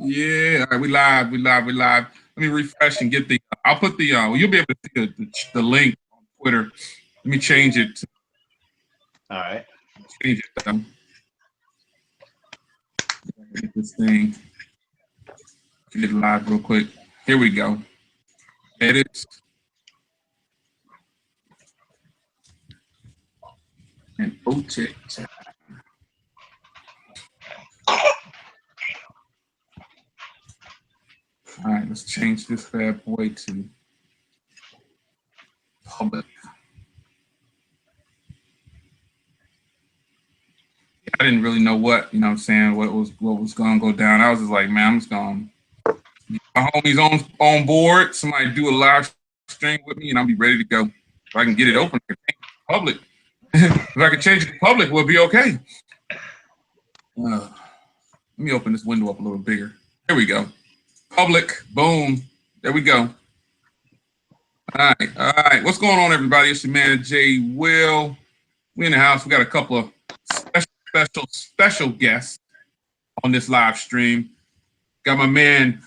Yeah, all right, we live. Let me refresh and get the. I'll put the. You'll be able to see the link on Twitter. Let me change it. All right. Change it though. Get this thing. Get it live real quick. Here we go. Edit. And OtechTime. All right, let's change this bad boy to public. I didn't really know what, you know what I'm saying, what was going to go down. I was just like, man, I'm just going to get my homies on board. Somebody do a live stream with me, and I'll be ready to go. If I can get it open, I can change it to public. If I can change it to public, we'll be okay. Let me open this window up a little bigger. There we go. Public, boom. There we go. All right. What's going on, everybody? It's your man, Jay Will. We in the house. We got a couple of special guests on this live stream. Got my man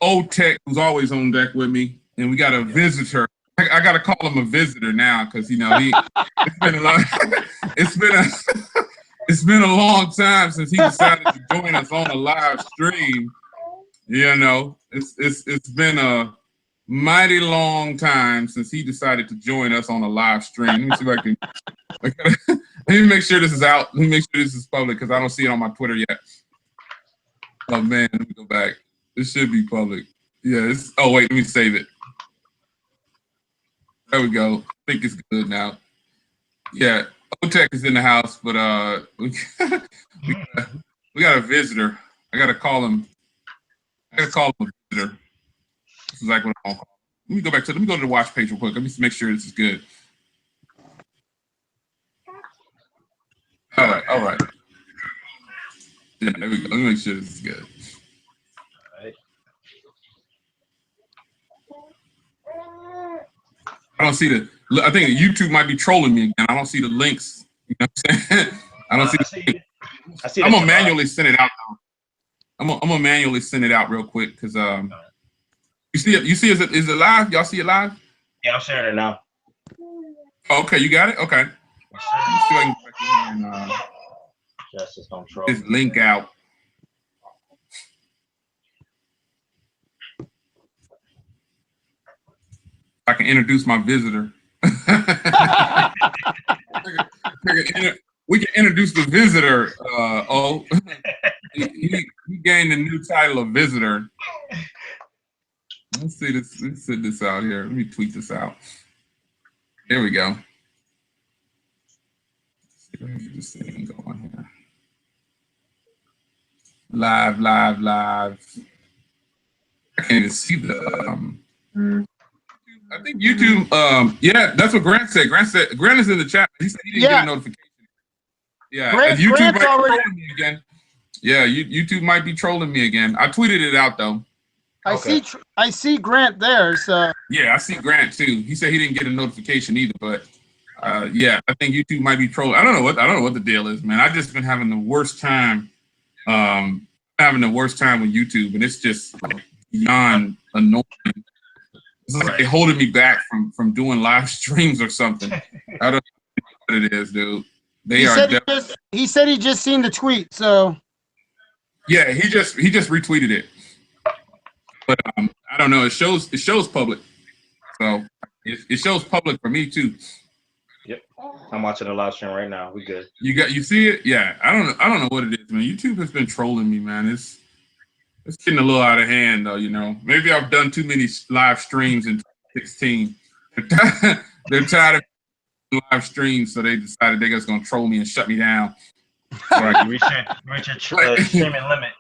Otech, who's always on deck with me, and we got a visitor. I got to call him a visitor now because you know it's been a long, it's been a long time since he decided to join us on a live stream. You know, it's been a mighty long time since he decided to join us on a live stream. Let me see if I can. Let me make sure this is out. Let me make sure this is public because I don't see it on my Twitter yet. Oh man, let me go back. This should be public. Yeah. Oh wait, let me save it. There we go. I think it's good now. Yeah, Otech is in the house, but we got a visitor. I gotta call him. I gotta call him a visitor. This is like what I'm gonna call him. Let me go to the watch page real quick. Let me make sure this is good. All right. Yeah, there we go. Let me make sure this is good. All right. I don't see I think YouTube might be trolling me again. I don't see the links. You know what I'm saying? I don't see. I see. I'm gonna manually send it out now. I'm gonna manually send it out real quick because you see it. You see is it live? Y'all see it live? Yeah, I'm sharing it now. Oh, okay, you got it. Okay. Let's see if I can go back in and Justice don't troll. this link out. I can introduce my visitor. We can introduce the visitor. He gained a new title of visitor. Let's see this. Let's send this out here. Let me tweet this out. There we go. Let me get this thing going here. Live. I can't even see the. I think YouTube. Yeah, that's what Grant said. Grant is in the chat. He said he didn't get a notification. Yeah, Grant's already trolling me again. Yeah, YouTube might be trolling me again. I tweeted it out though. I see Grant there. So yeah, I see Grant too. He said he didn't get a notification either, but yeah, I think YouTube might be trolling. I don't know what the deal is, man. I've just been having the worst time. Having the worst time with YouTube, and it's just beyond annoying. It's like they're holding me back from doing live streams or something. I don't know what it is, dude. He said he just seen the tweet, so yeah, he just retweeted it. But I don't know. It shows public, so it shows public for me too. Yep, I'm watching the live stream right now. We good. You see it? Yeah. I don't know what it is, man. YouTube has been trolling me, man. It's getting a little out of hand, though. You know, maybe I've done too many live streams in 2016. They're tired of live streams, so they decided they're just gonna troll me and shut me down. So reach your streaming limit.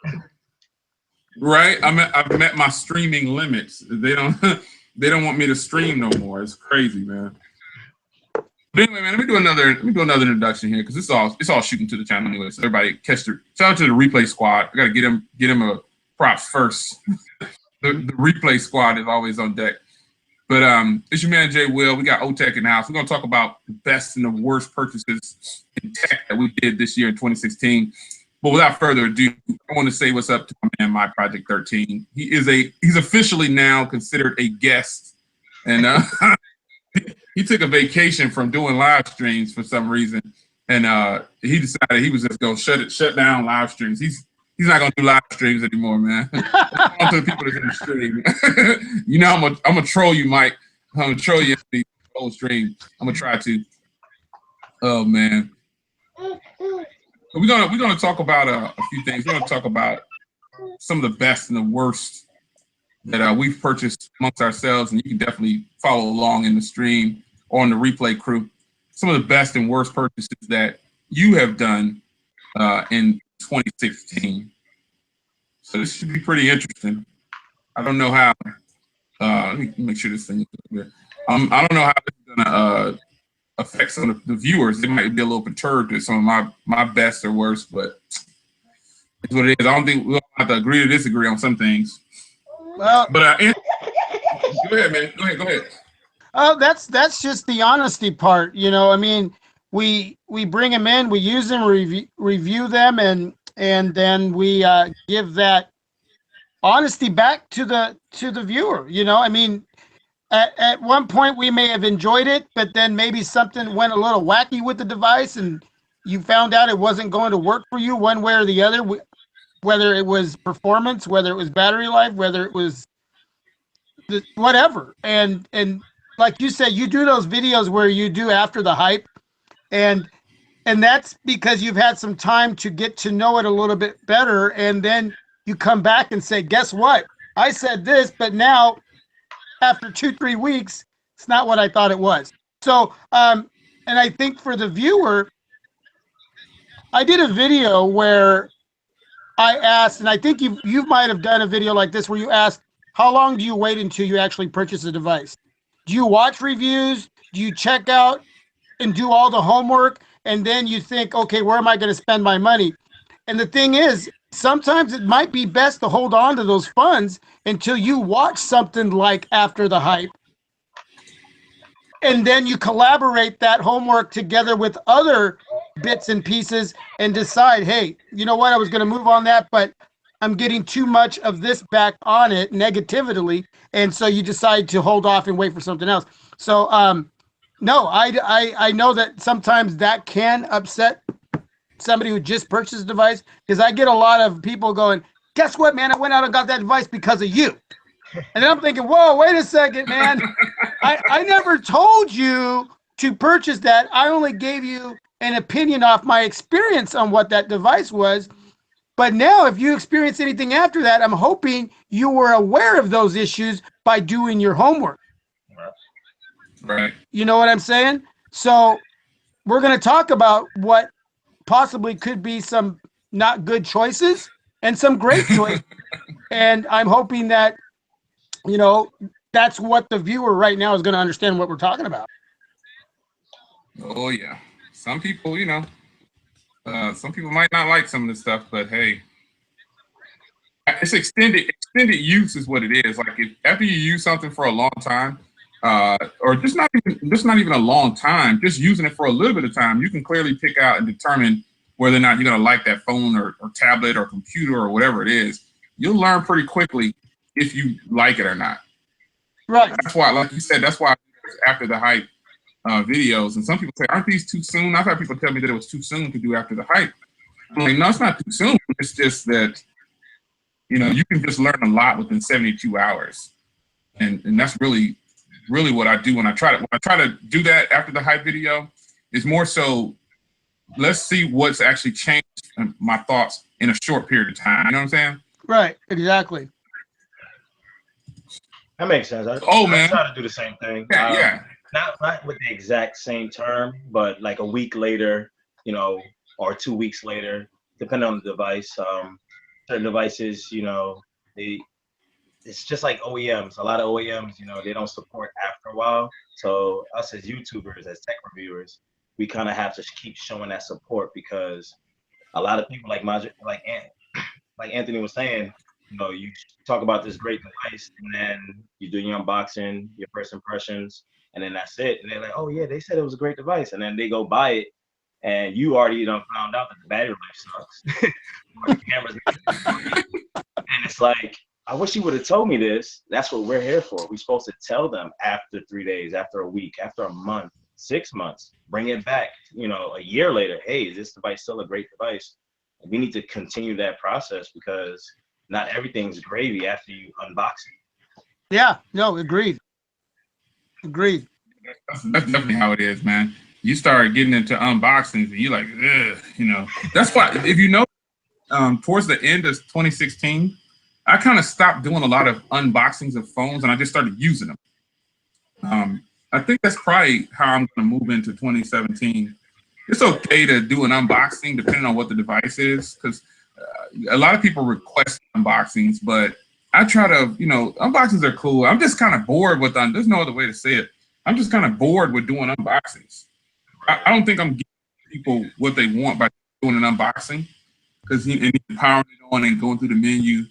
Right, I've met my streaming limits. They don't want me to stream no more. It's crazy, man. But anyway, man, let me do another introduction here because it's all shooting to the channel anyway. So everybody catch the shout out to the replay squad. I gotta get him a props first. the replay squad is always on deck. But it's your man Jay Will. We got Otech in the house. We're gonna talk about the best and the worst purchases in tech that we did this year in 2016. But without further ado, I want to say what's up to my man, MyProject13. He's officially now considered a guest, and he took a vacation from doing live streams for some reason, and he decided he was just gonna shut down live streams. He's not gonna do live streams anymore, man. On to the people that's in the stream. You know, I'm gonna troll you, Mike. I'm gonna troll you in the whole stream. I'm gonna try to. Oh man. We're gonna talk about a few things. We're gonna talk about some of the best and the worst that we've purchased amongst ourselves, and you can definitely follow along in the stream or on the replay crew. Some of the best and worst purchases that you have done in 2016. So this should be pretty interesting. I don't know how. Let me make sure this thing is clear. I don't know how it's gonna affect some of the viewers. It might be a little perturbed at some of my best or worst, but it's what it is. I don't think we'll have to agree to disagree on some things. Well, but go ahead, man. Go ahead. Oh, that's just the honesty part, you know. I mean, we bring them in, we use them, review them, and then we give that honesty back to the viewer. You know, I mean, at one point we may have enjoyed it, but then maybe something went a little wacky with the device, and you found out it wasn't going to work for you one way or the other. Whether it was performance, whether it was battery life, whether it was whatever, and like you said, you do those videos where you do after the hype, and that's because you've had some time to get to know it a little bit better, and then you come back and say, guess what? I said this, but now after 2-3 weeks, it's not what I thought it was. So, and I think for the viewer, I did a video where I asked, and I think you might have done a video like this where you asked, how long do you wait until you actually purchase a device? Do you watch reviews? Do you check out and do all the homework? And then you think, okay, where am I going to spend my money? And the thing is, sometimes it might be best to hold on to those funds until you watch something like After the Hype. And then you collaborate that homework together with other bits and pieces and decide, hey, you know what? I was going to move on that, but I'm getting too much of this back on it negatively. And so you decide to hold off and wait for something else. So, no, I know that sometimes that can upset somebody who just purchased a device, because I get a lot of people going, guess what, man? I went out and got that device because of you. And then I'm thinking, whoa, wait a second, man. I never told you to purchase that. I only gave you an opinion off my experience on what that device was. But now if you experience anything after that, I'm hoping you were aware of those issues by doing your homework. Right. You know what I'm saying? So we're going to talk about what possibly could be some not good choices and some great choices. And I'm hoping that, you know, that's what the viewer right now is going to understand what we're talking about. Oh yeah. Some people, you know, some people might not like some of this stuff, but hey, it's extended use is what it is. Like if after you use something for a long time, or just not even a long time, just using it for a little bit of time, you can clearly pick out and determine whether or not you're gonna like that phone or tablet or computer or whatever it is. You'll learn pretty quickly if you like it or not. Right. That's why, like you said, that's why After the Hype videos, and some people say, aren't these too soon? I've had people tell me that it was too soon to do After the Hype. I'm like, no, it's not too soon. It's just that, you know, you can just learn a lot within 72 hours. And that's really what I do when I try to do that After the Hype video. Is more so, let's see what's actually changed my thoughts in a short period of time. You know what I'm saying? Right, exactly. That makes sense. I try to do the same thing. Yeah. Not with the exact same term, but like a week later, you know, or 2 weeks later, depending on the device. Certain devices, you know, it's just like OEMs. A lot of OEMs, you know, they don't support after a while. So us as YouTubers, as tech reviewers, we kind of have to keep showing that support, because a lot of people like Anthony was saying, you know, you talk about this great device and then you do your unboxing, your first impressions, and then that's it. And they're like, oh yeah, they said it was a great device. And then they go buy it and you already found out that the battery life sucks. Or the camera's not working. And it's like, I wish you would have told me this. That's what we're here for. We're supposed to tell them after 3 days, after a week, after a month, 6 months, bring it back, a year later. Hey, is this device still a great device? We need to continue that process because not everything's gravy after you unbox it. Yeah, no, agreed. Agreed. That's definitely how it is, man. You start getting into unboxings and you're like, ugh, That's why, if you know, towards the end of 2016, I kind of stopped doing a lot of unboxings of phones and I just started using them. I think that's probably how I'm going to move into 2017. It's okay to do an unboxing depending on what the device is, because a lot of people request unboxings, but I try to, unboxings are cool. I'm just kind of bored with them. There's no other way to say it. I'm just kind of bored with doing unboxings. I don't think I'm giving people what they want by doing an unboxing, because powering it on and going through the menu.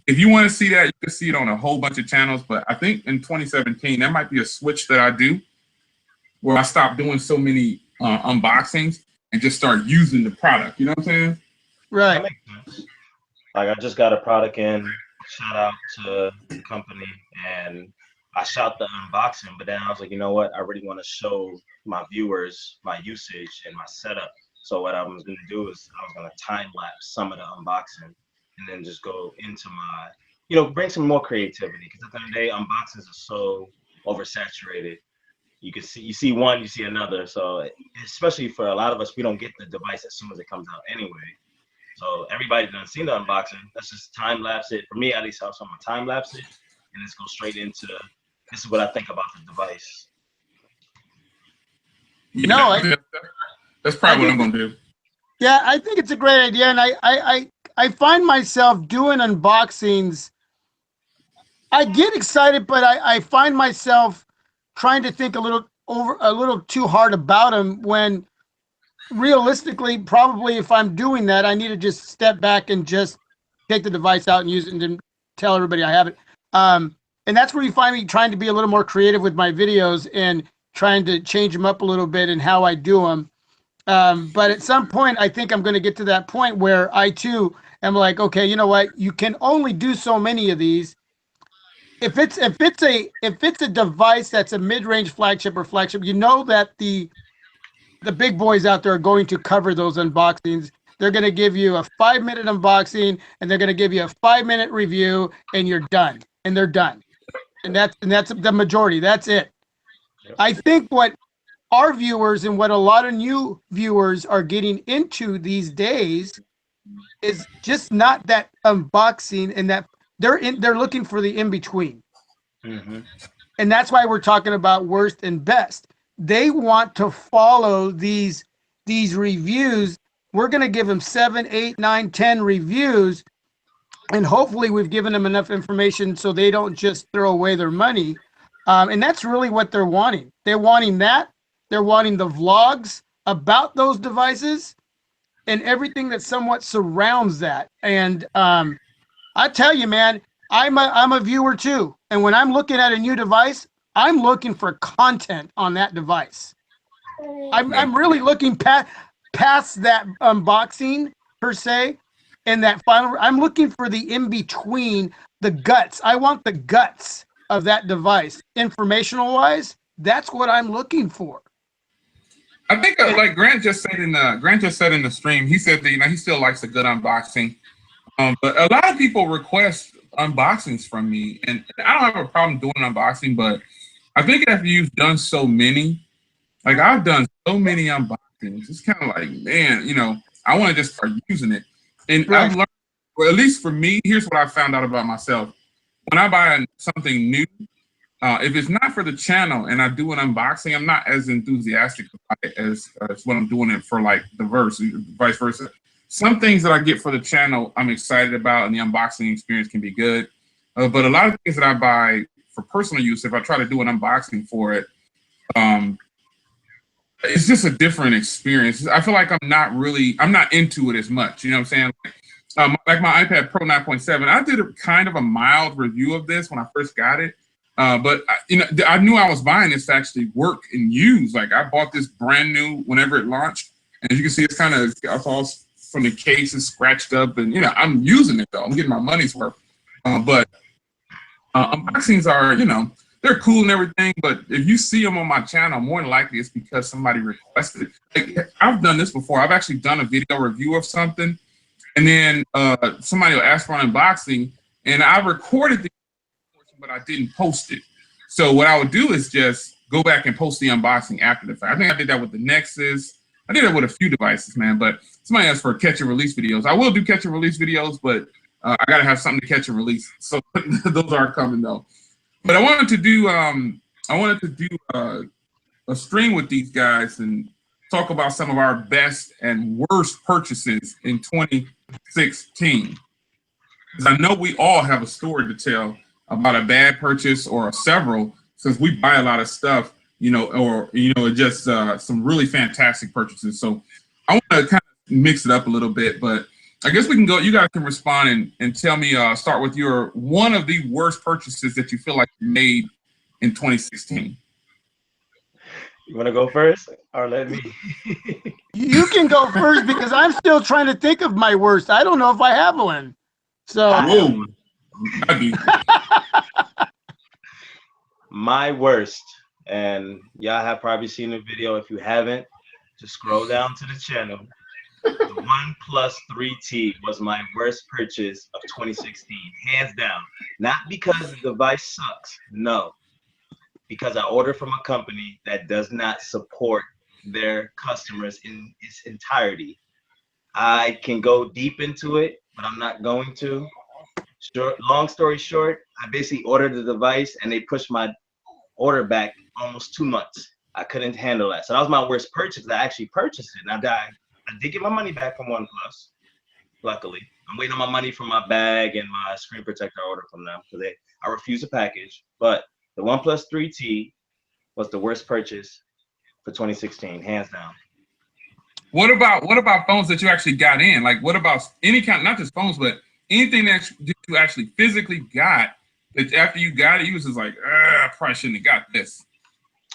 If you want to see that, you can see it on a whole bunch of channels. But I think in 2017, that might be a switch that I do, where I stop doing so many unboxings and just start using the product. You know what I'm saying? Right. That makes sense. Like, I just got a product in. Shout out to the company, and I shot the unboxing, but then I was like, you know what? I really want to show my viewers my usage and my setup. So what I was going to do is I was going to time lapse some of the unboxing and then just go into my, bring some more creativity. Because at the end of the day, unboxings are so oversaturated. You see one, you see another. So especially for a lot of us, we don't get the device as soon as it comes out anyway. So everybody done seen the unboxing. Let's just time lapse it. For me, at least, I'm gonna time lapse it and let's go straight into this is what I think about the device. That's probably what I'm gonna do. Yeah, I think it's a great idea, and I find myself doing unboxings. I get excited, but I find myself trying to think a little too hard about them, when realistically, probably if I'm doing that, I need to just step back and just take the device out and use it and then tell everybody I have it. And that's where you find me trying to be a little more creative with my videos and trying to change them up a little bit and how I do them. But at some point, I think I'm going to get to that point where I too am like, okay, you know what? You can only do so many of these. If it's a device that's a mid-range flagship or flagship, that the big boys out there are going to cover those unboxings. They're going to give you a 5-minute unboxing, and they're going to give you a 5-minute review, and you're done. And they're done. And that's the majority. That's it. I think what our viewers and what a lot of new viewers are getting into these days is just not that unboxing, and that they're looking for the in-between. Mm-hmm. And that's why we're talking about worst and best. They want to follow these reviews. We're going to give them 7, 8, 9, 10 reviews, and hopefully we've given them enough information so they don't just throw away their money. And that's really what they're wanting. They're wanting that. They're wanting the vlogs about those devices and everything that somewhat surrounds that. And I tell you, man, I'm a viewer too. And when I'm looking at a new device, I'm looking for content on that device. I'm really looking past that unboxing per se, and that final. I'm looking for the in between, the guts. I want the guts of that device, informational wise. That's what I'm looking for. I think like Grant just said in the stream, he said that he still likes a good unboxing. But a lot of people request unboxings from me, and I don't have a problem doing an unboxing, but I think after you've done so many, like I've done so many unboxings, it's kind of like, man, I want to just start using it. And right. I've learned, or at least for me, here's what I found out about myself. When I buy something new, if it's not for the channel and I do an unboxing, I'm not as enthusiastic about it as when I'm doing it for like the vice versa. Some things that I get for the channel, I'm excited about, and the unboxing experience can be good. But a lot of things that I buy for personal use, if I try to do an unboxing for it, it's just a different experience. I feel like I'm not into it as much. You know what I'm saying? Like my iPad Pro 9.7, I did a kind of a mild review of this when I first got it. But I knew I was buying this to actually work and use. Like I bought this brand new whenever it launched. And as you can see, it's kind of all from the case is scratched up, and I'm using it though. I'm getting my money's worth. But unboxings are, they're cool and everything. But if you see them on my channel, more than likely it's because somebody requested it. Like, I've done this before. I've actually done a video review of something, and then somebody will ask for an unboxing, and I recorded the portion, but I didn't post it. So what I would do is just go back and post the unboxing after the fact. I think I did that with the Nexus. I did that with a few devices, man. But somebody asked for catch and release videos. I will do catch and release videos, but I got to have something to catch and release. So those are coming though. But I wanted to do a stream with these guys and talk about some of our best and worst purchases in 2016. Because I know we all have a story to tell about a bad purchase or several, since we buy a lot of stuff, or just some really fantastic purchases. So I want to kind of mix it up a little bit, but I guess we can go. You guys can respond and tell me. Start with your one of the worst purchases that you feel like you made in 2016. You want to go first, or let me? You can go first because I'm still trying to think of my worst. I don't know if I have one. So. Whoa. My worst, and y'all have probably seen the video. If you haven't, just scroll down to the channel. The OnePlus 3T was my worst purchase of 2016, hands down. Not because the device sucks, no. Because I ordered from a company that does not support their customers in its entirety. I can go deep into it, but I'm not going to. Long story short, I basically ordered the device and they pushed my order back almost 2 months. I couldn't handle that. So that was my worst purchase. I actually purchased it. Now I did get my money back from OnePlus, luckily. I'm waiting on my money for my bag and my screen protector I ordered from them because I refused the package. But the OnePlus 3T was the worst purchase for 2016, hands down. What about phones that you actually got in? Like, what about any kind, not just phones, but anything that you actually physically got that after you got it, you was just like, I probably shouldn't have got this?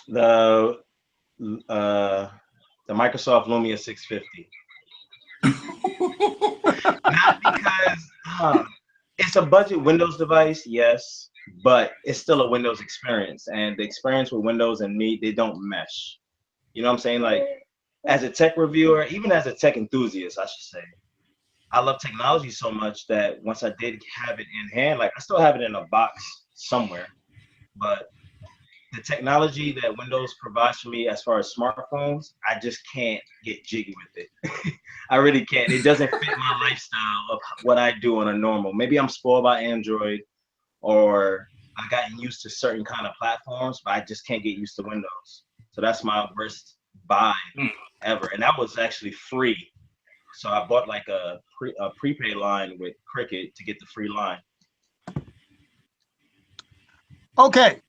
The Microsoft Lumia 650. Not because it's a budget Windows device, yes, but it's still a Windows experience, and the experience with Windows and me, they don't mesh. You know what I'm saying? Like, as a tech reviewer, even as a tech enthusiast, I should say, I love technology so much that once I did have it in hand, like I still have it in a box somewhere, but the technology that Windows provides for me as far as smartphones, I just can't get jiggy with it. I really can't. It doesn't fit my lifestyle of what I do on a normal. Maybe I'm spoiled by Android, or I've gotten used to certain kind of platforms, but I just can't get used to Windows. So that's my worst buy ever. And that was actually free. So I bought like a prepaid line with Cricket to get the free line. Okay.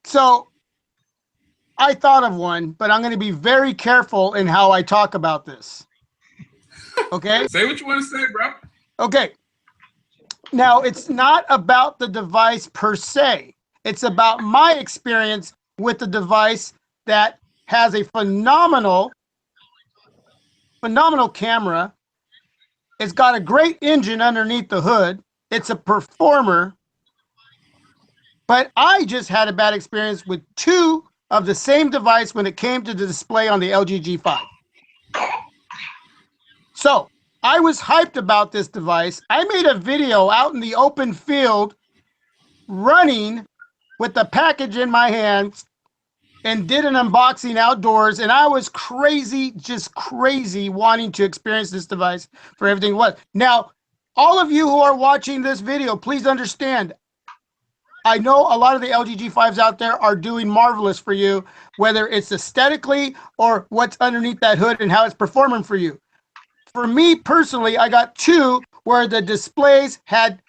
So I thought of one, but I'm going to be very careful in how I talk about this. Okay? Say what you want to say, bro. Okay. Now, it's not about the device per se. It's about my experience with the device that has a phenomenal camera. It's got a great engine underneath the hood. It's a performer. But I just had a bad experience with two of the same device when it came to the display on the LG G5. So I was hyped about this device. I made a video out in the open field running with the package in my hands and did an unboxing outdoors. And I was crazy, just crazy wanting to experience this device for everything it was. Now, all of you who are watching this video, please understand, I know a lot of the LG G5s out there are doing marvelous for you, whether it's aesthetically or what's underneath that hood and how it's performing for you. For me personally, I got two where the displays had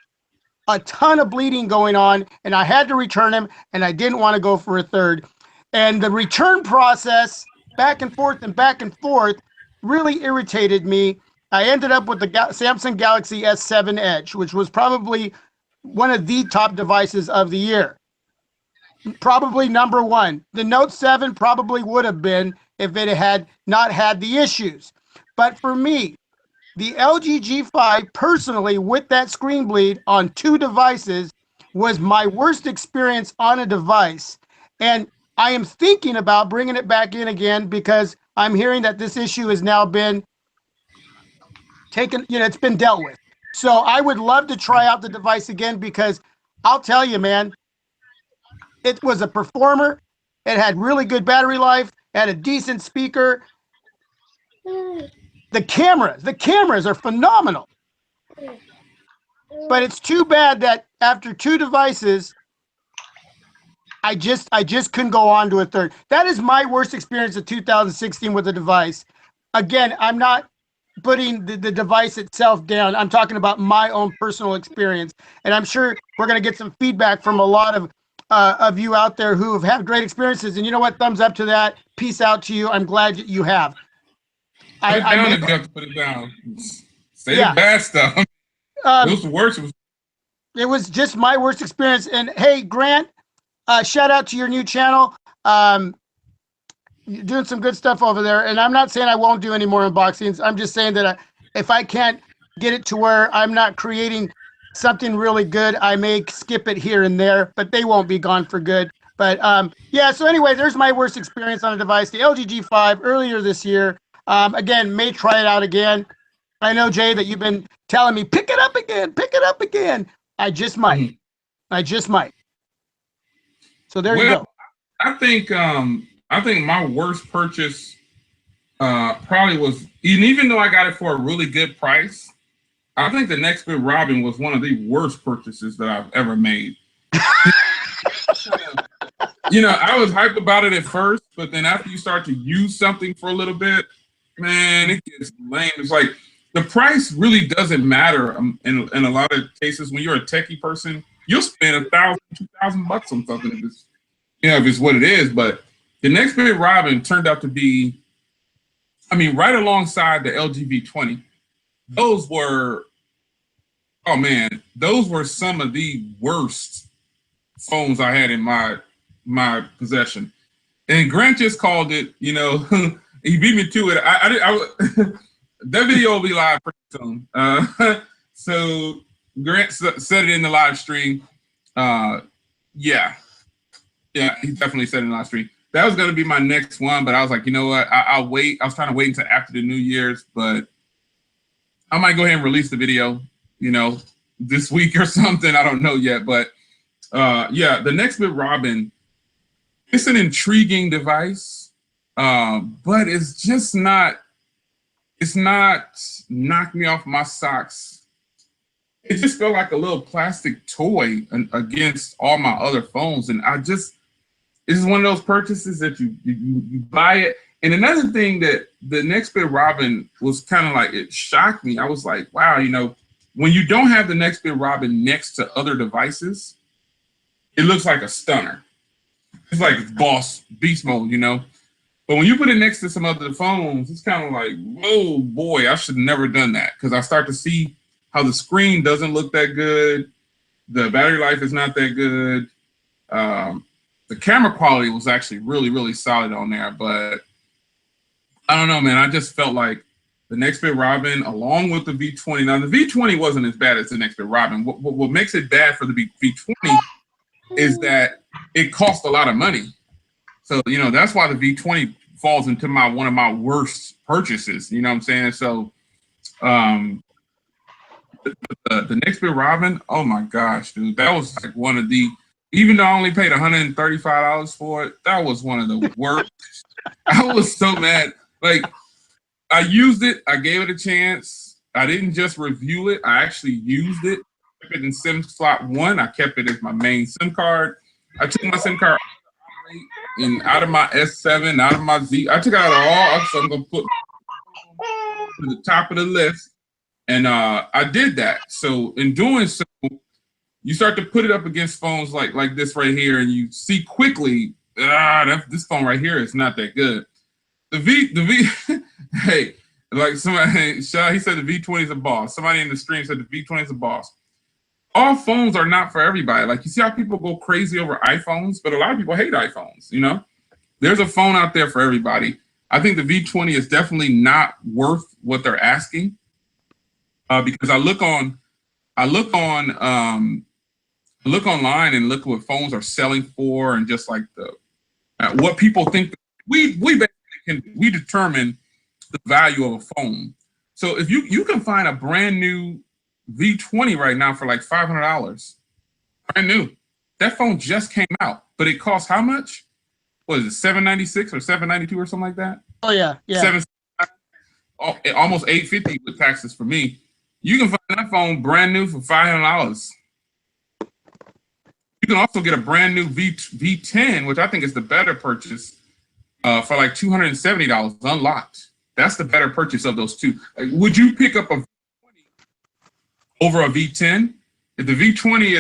a ton of bleeding going on and I had to return them and I didn't want to go for a third. And the return process back and forth really irritated me. I ended up with the Samsung Galaxy S7 Edge, which was probably one of the top devices of the year. probably number one. The Note 7 probably would have been if it had not had the issues. But for me, the LG G5 personally with that screen bleed on 2 devices was my worst experience on a device. And I am thinking about bringing it back in again because I'm hearing that this issue has now been taken, it's been dealt with. So I would love to try out the device again because I'll tell you, man, it was a performer. It had really good battery life, had a decent speaker. The cameras are phenomenal. But it's too bad that after 2 devices, I just couldn't go on to a third. That is my worst experience of 2016 with the device. Again, I'm not putting the device itself down. I'm talking about my own personal experience. And I'm sure we're going to get some feedback from a lot of you out there who have had great experiences. And you know what? Thumbs up to that. Peace out to you. I'm glad that you have. Put it down if you have to put it down. Say the bad stuff. It was the worst. It was just my worst experience. And hey, Grant, shout out to your new channel. You're doing some good stuff over there. And I'm not saying I won't do any more unboxings. I'm just saying that if I can't get it to where I'm not creating something really good, I may skip it here and there, but they won't be gone for good. But yeah, so anyway, there's my worst experience on a device, the LG G5 earlier this year. Again, may try it out again. I know, Jay, that you've been telling me, pick it up again, pick it up again. I just might. I just might. So there you go. I think my worst purchase probably was, even though I got it for a really good price, I think the Next Bit Robin was one of the worst purchases that I've ever made. I was hyped about it at first, but then after you start to use something for a little bit, man, it gets lame. It's like the price really doesn't matter in a lot of cases. When you're a techie person, you'll spend $1,000, $2,000 on something if it's what it is. But the Next Bit Robin turned out to be, right alongside the LG V20. Those were, oh man, those were some of the worst phones I had in my possession. And Grant just called it, he beat me to it. That video will be live pretty soon. So Grant said it in the live stream. Yeah, he definitely said it in the live stream. That was going to be my next one, but I was like, you know what? I'll wait. I was trying to wait until after the New Year's, but I might go ahead and release the video, this week or something. I don't know yet, but yeah, the Next Bit Robin, it's an intriguing device, but it's just not, it's not knocked me off my socks. It just felt like a little plastic toy against all my other phones. And this is one of those purchases that you buy it. And another thing that the Next Bit Robin was kind of like, it shocked me. I was like, wow, when you don't have the Next Bit Robin next to other devices, it looks like a stunner. It's like boss beast mode, But when you put it next to some other phones, it's kind of like, whoa, boy, I should have never done that. Because I start to see how the screen doesn't look that good. The battery life is not that good. The camera quality was actually really, really solid on there. But I don't know, man. I just felt like the Next Bit Robin, along with the V20. Now, the V20 wasn't as bad as the Next Bit Robin. What makes it bad for the V20 is that it cost a lot of money. So, that's why the V20 falls into one of my worst purchases. You know what I'm saying? So, the Next Bit Robin, oh my gosh, dude, that was like one of the, even though I only paid $135 for it, that was one of the worst. I was so mad. Like, I used it, I gave it a chance. I didn't just review it, I actually used it. I kept it in SIM slot 1. I kept it as my main SIM card. I took my SIM card out of my S7, out of my Z. I took it out of all, so I'm gonna put to the top of the list. And I did that. So in doing so, you start to put it up against phones like this right here, and you see quickly, this phone right here is not that good. The V, hey, like somebody, he said the V20 is a boss. Somebody in the stream said the V20 is a boss. all phones are not for everybody. Like, you see how people go crazy over iPhones, but a lot of people hate iPhones, you know? There's a phone out there for everybody. I think the V20 is definitely not worth what they're asking, because I look online and look what phones are selling for, and just like the what people think. We basically we determine the value of a phone. So if you can find a brand new V20 right now for like $500, brand new. That phone just came out, but it costs how much? What is it, $796 or $792 or something like that? Oh yeah, yeah. Almost $850 with taxes for me. You can find that phone brand new for $500. You can also get a brand new V10, which I think is the better purchase, for like $270 unlocked. That's the better purchase of those two. Like, would you pick up a V20 over a V10? If the V20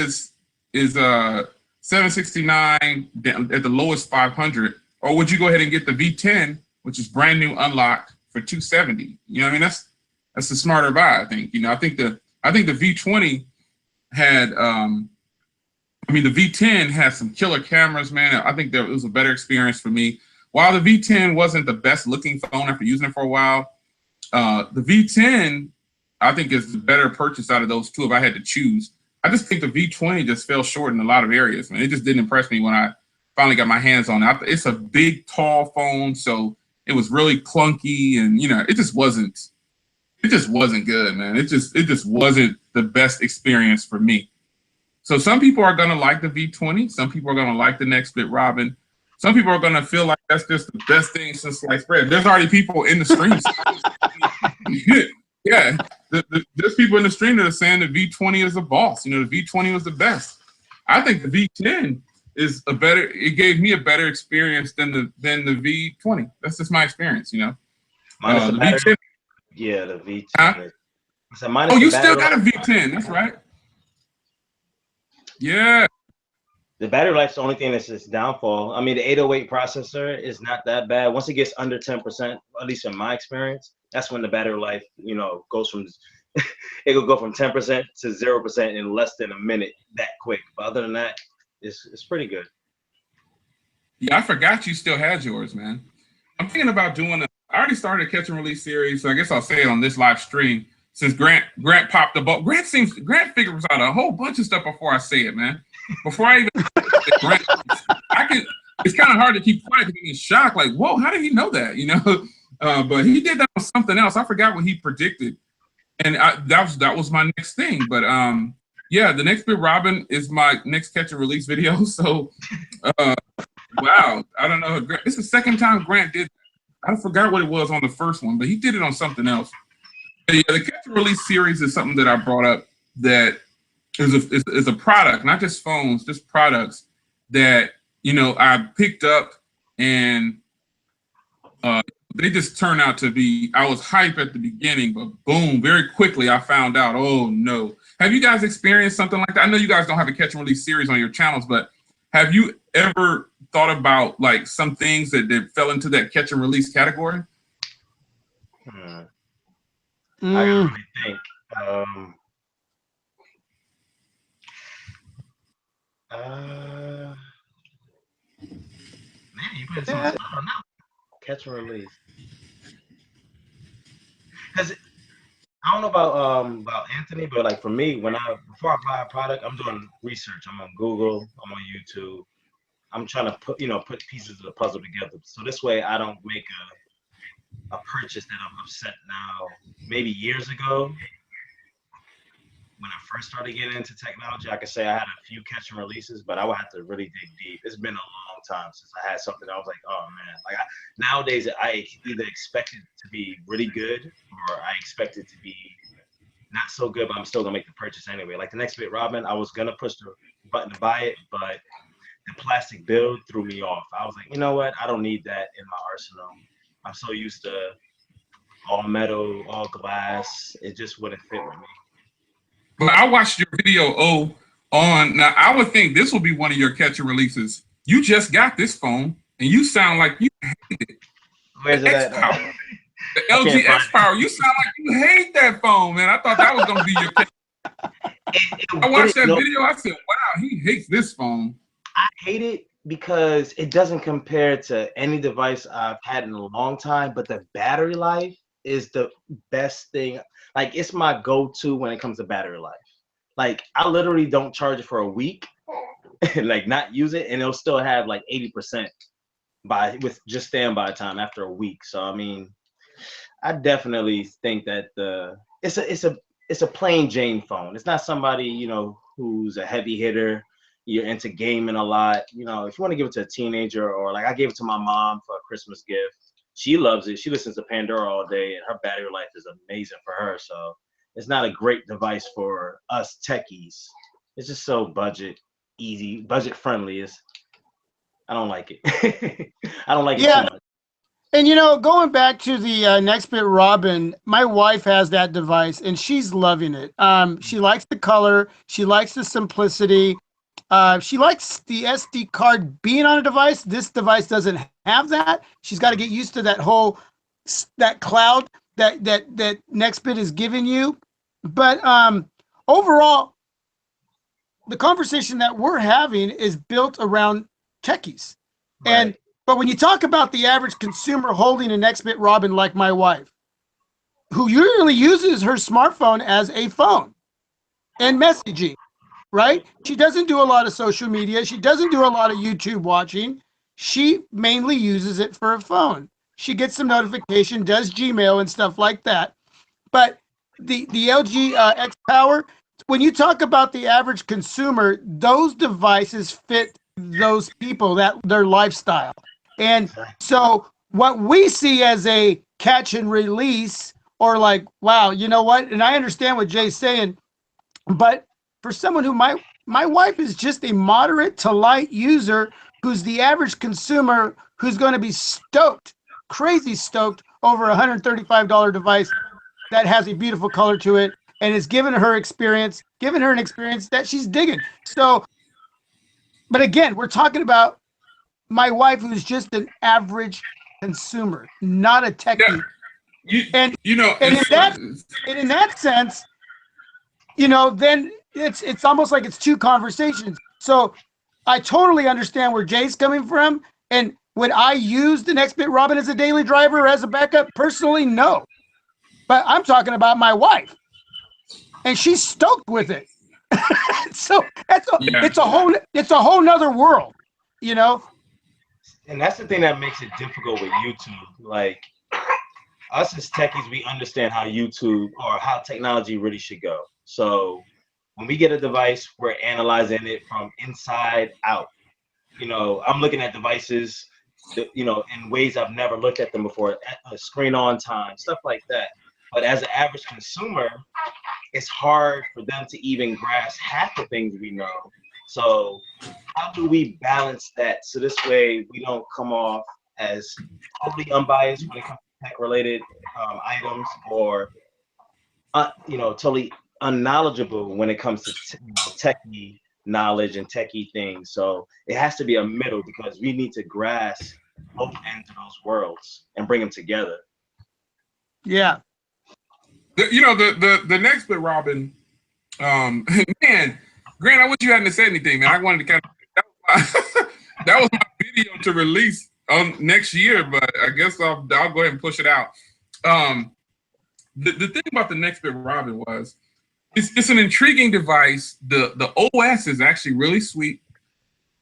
is $769 at the lowest 500, or would you go ahead and get the V10, which is brand new unlocked, for $270? You know what I mean? That's the smarter buy, I think. You know, I think the V20 had the V10 has some killer cameras, man. I think that it was a better experience for me. While the V10 wasn't the best looking phone after using it for a while, the V10, I think, is the better purchase out of those two if I had to choose. I just think the V20 just fell short in a lot of areas, man. It just didn't impress me when I finally got my hands on it. It's a big, tall phone, so it was really clunky, and, you know, it just wasn't good, man. It just wasn't the best experience for me. So some people are gonna like the V20. Some people are gonna like the next bit Robin. Some people are gonna feel like that's just the best thing since sliced bread. There's already people in the streams. Yeah, there's people in the stream that are saying the V20 is a boss. You know, the V20 was the best. I think the V10 is a better. It gave me a better experience than the V20. That's just my experience. You know, the V10. Yeah, the V10. Huh? Oh, you still got a V10. That's right. Yeah. The battery life's the only thing that's its downfall. I mean, the 808 processor is not that bad. Once it gets under 10%, at least in my experience, that's when the battery life, you know, goes from it will go from 10% to 0% in less than a minute, that quick. But other than that, it's pretty good. Yeah, I forgot you still had yours, man. I'm thinking about doing I already started a catch and release series, so I guess I'll say it on this live stream. Since Grant popped the ball, Grant figures out a whole bunch of stuff before I say it, man. Before I even Grant, it's kind of hard to keep quiet because he's shocked, like, whoa, how did he know that? You know, but he did that with something else. I forgot what he predicted, and that was my next thing. But yeah, the next bit Robin is my next catch and release video. So wow, I don't know. It's the second time Grant did. I forgot what it was on the first one, but he did it on something else. But yeah, the catch and release series is something that I brought up that is a product, not just phones, just products that, you know, I picked up, and they just turned out to be, I was hype at the beginning, but boom, very quickly I found out, oh no. Have you guys experienced something like that? I know you guys don't have a catch and release series on your channels, but have you ever thought about like some things that fell into that catch and release category? I really think. Man, you put some, I don't know. Catch and release. Because I don't know about Anthony, but like for me, before I buy a product, I'm doing research. I'm on Google, I'm on YouTube. I'm trying to put pieces of the puzzle together. So this way I don't make a purchase that I'm upset now. Maybe years ago, when I first started getting into technology, I could say I had a few catch and releases, but I would have to really dig deep. It's been a long time since I had something that I was like, oh man. Like nowadays, I either expect it to be really good or I expect it to be not so good, but I'm still gonna make the purchase anyway. Like the next bit, Robin, I was gonna push the button to buy it, but the plastic build threw me off. I was like, you know what? I don't need that in my arsenal. I'm so used to all metal, all glass. It just wouldn't fit with me. But I watched your video, now I would think this will be one of your catch and releases. You just got this phone and you sound like you hate it. Where's it at? The LG X Power, you sound like you hate that phone, man. I thought that was gonna be your catch. I watched that video. I said, "Wow, he hates this phone." I hate it because it doesn't compare to any device I've had in a long time. But the battery life is the best thing. Like, it's my go-to when it comes to battery life. Like, I literally don't charge it for a week, like not use it, and it'll still have like 80% with just standby time after a week. So I mean, I definitely think that it's a plain Jane phone. It's not somebody, you know, who's a heavy hitter. You're into gaming a lot. You know, if you want to give it to a teenager, or like I gave it to my mom for a Christmas gift. She loves it. She listens to Pandora all day, and her battery life is amazing for her. So it's not a great device for us techies. It's just so easy, budget friendly. I don't like it. I don't like it too much. And you know, going back to the Nextbit Robin, my wife has that device and she's loving it. She likes the color, she likes the simplicity, she likes the SD card being on a device. This device doesn't have that. She's got to get used to that cloud that Nextbit is giving you. But overall, the conversation that we're having is built around techies. Right. But when you talk about the average consumer holding a Nextbit Robin, like my wife, who usually uses her smartphone as a phone and messaging, right? She doesn't do a lot of social media. She doesn't do a lot of YouTube watching. She mainly uses it for a phone. She gets some notification, does Gmail and stuff like that. But the LG X Power, when you talk about the average consumer, those devices fit those people, their lifestyle. And so what we see as a catch and release, or like, wow, you know what? And I understand what Jay's saying, but for someone who my wife is just a moderate to light user, who's the average consumer, who's going to be stoked, crazy stoked over a $135 device that has a beautiful color to it and is giving her an experience that she's digging. So, but again, we're talking about my wife, who's just an average consumer, not a techie. Yeah. And in that sense, you know, then it's almost like it's two conversations. So I totally understand where Jay's coming from. And would I use the Nextbit Robin as a daily driver or as a backup? Personally, no. But I'm talking about my wife, and she's stoked with it. So it's a whole nother world, you know. And that's the thing that makes it difficult with YouTube. Like, us as techies, we understand how YouTube or how technology really should go. So when we get a device, we're analyzing it from inside out. You know, I'm looking at devices, you know, in ways I've never looked at them before, screen on time, stuff like that. But as an average consumer, it's hard for them to even grasp half the things we know. So how do we balance that so this way we don't come off as totally unbiased when it comes to tech-related items, or you know, totally unknowledgeable when it comes to techie knowledge and techie things? So it has to be a middle, because we need to grasp both ends of those worlds and bring them together. Yeah. You know, the Nextbit Robin, man, Grant, I wish you hadn't said anything, man. I wanted to kind of, that was my video to release next year, but I guess I'll go ahead and push it out. The thing about the Nextbit Robin was, it's an intriguing device. The OS is actually really sweet.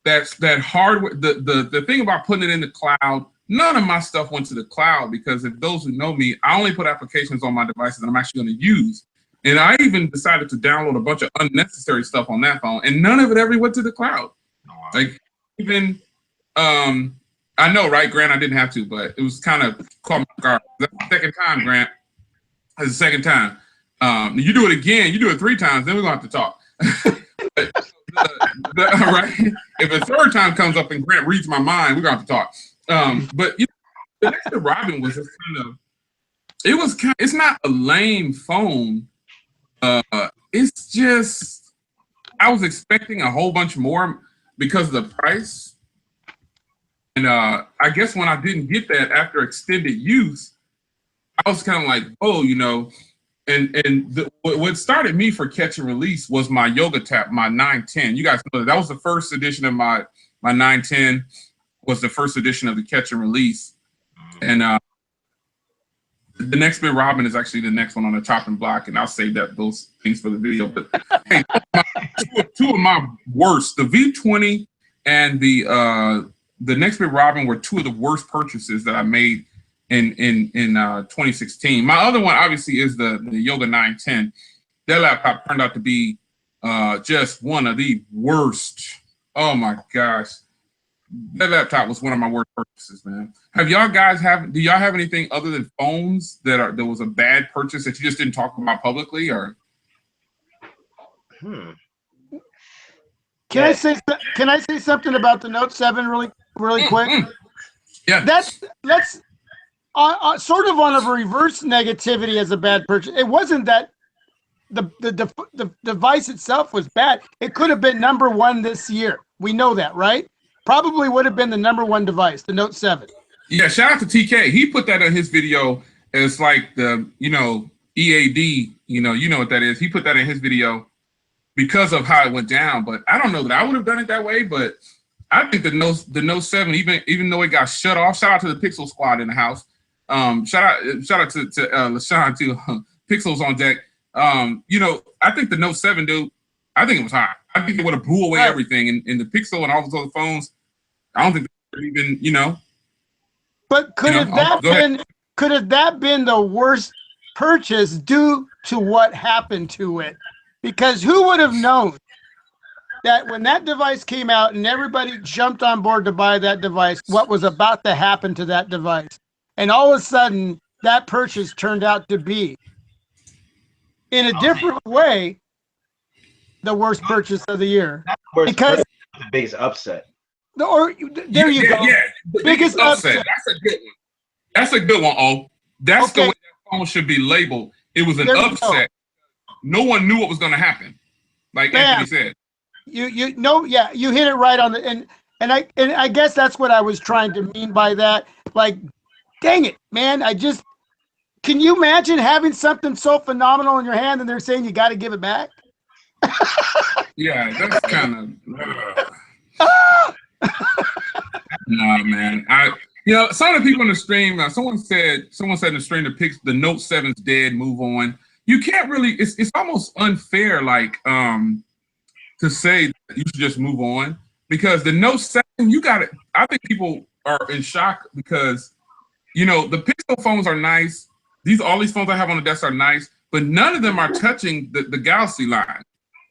That hardware, the thing about putting it in the cloud, none of my stuff went to the cloud, because if those who know me, I only put applications on my devices that I'm actually going to use. And I even decided to download a bunch of unnecessary stuff on that phone, and none of it ever went to the cloud. Like, even, I know, right, Grant, I didn't have to, but it was kind of caught my guard. That's the second time, Grant. That's the second time. You do it again, you do it 3 times, then we're going to have to talk. Right? If a third time comes up and Grant reads my mind, we're going to have to talk. But you know, the Nextbit Robin was just it's not a lame phone. It's just, I was expecting a whole bunch more because of the price. And I guess when I didn't get that after extended use, I was kind of like, oh, you know, what started me for catch and release was my yoga tab, my 910. You guys know that was the first edition of my 910 was the first edition of the catch and release. And the next bit Robin is actually the next one on the chopping block, and I'll save those things for the video. But hey, two of my worst, the V20 and the next bit Robin were two of the worst purchases that I made in 2016. My other one obviously is the Yoga 910. That laptop turned out to be just one of the worst. Oh my gosh. That laptop was one of my worst purchases, man. Have y'all guys do y'all have anything other than phones that was a bad purchase that you just didn't talk about publicly, or? Can I say something about the Note 7 really quick? Yeah. That's sort of on a reverse negativity as a bad purchase. It wasn't that the device itself was bad. It could have been #1 this year. We know that, right? Probably would have been the #1 device, the Note 7. Yeah, shout out to TK. He put that in his video as like the, EAD, you know what that is. He put that in his video because of how it went down. But I don't know that I would have done it that way. But I think the Note 7, even though it got shut off, shout out to the Pixel Squad in the house. Shout out to LaShawn too. Pixels on deck. I think the Note 7, dude, I think it was high. I think it would have blew away everything. And the Pixel and all those other phones, I don't think they even, But could have that been the worst purchase due to what happened to it? Because who would have known that when that device came out and everybody jumped on board to buy that device, what was about to happen to that device? And all of a sudden, that purchase turned out to be, in a different way, the worst purchase of the year. Because the biggest upset. There you go. Yeah, the biggest upset. That's a good one. That's a good one, O. That's the way that phone should be labeled. It was an upset. No one knew what was going to happen. Like Anthony said. You hit it right on the and I guess that's what I was trying to mean by that. Like, dang it, man! Can you imagine having something so phenomenal in your hand and they're saying you got to give it back? Yeah, that's kind of. Nah, man. Some of the people in the stream. Someone said in the stream the Note 7's dead. Move on. You can't really. It's almost unfair, like to say that you should just move on, because the Note 7, you got it. I think people are in shock because the Pixel phones are nice. All these phones I have on the desk are nice, but none of them are touching the Galaxy line.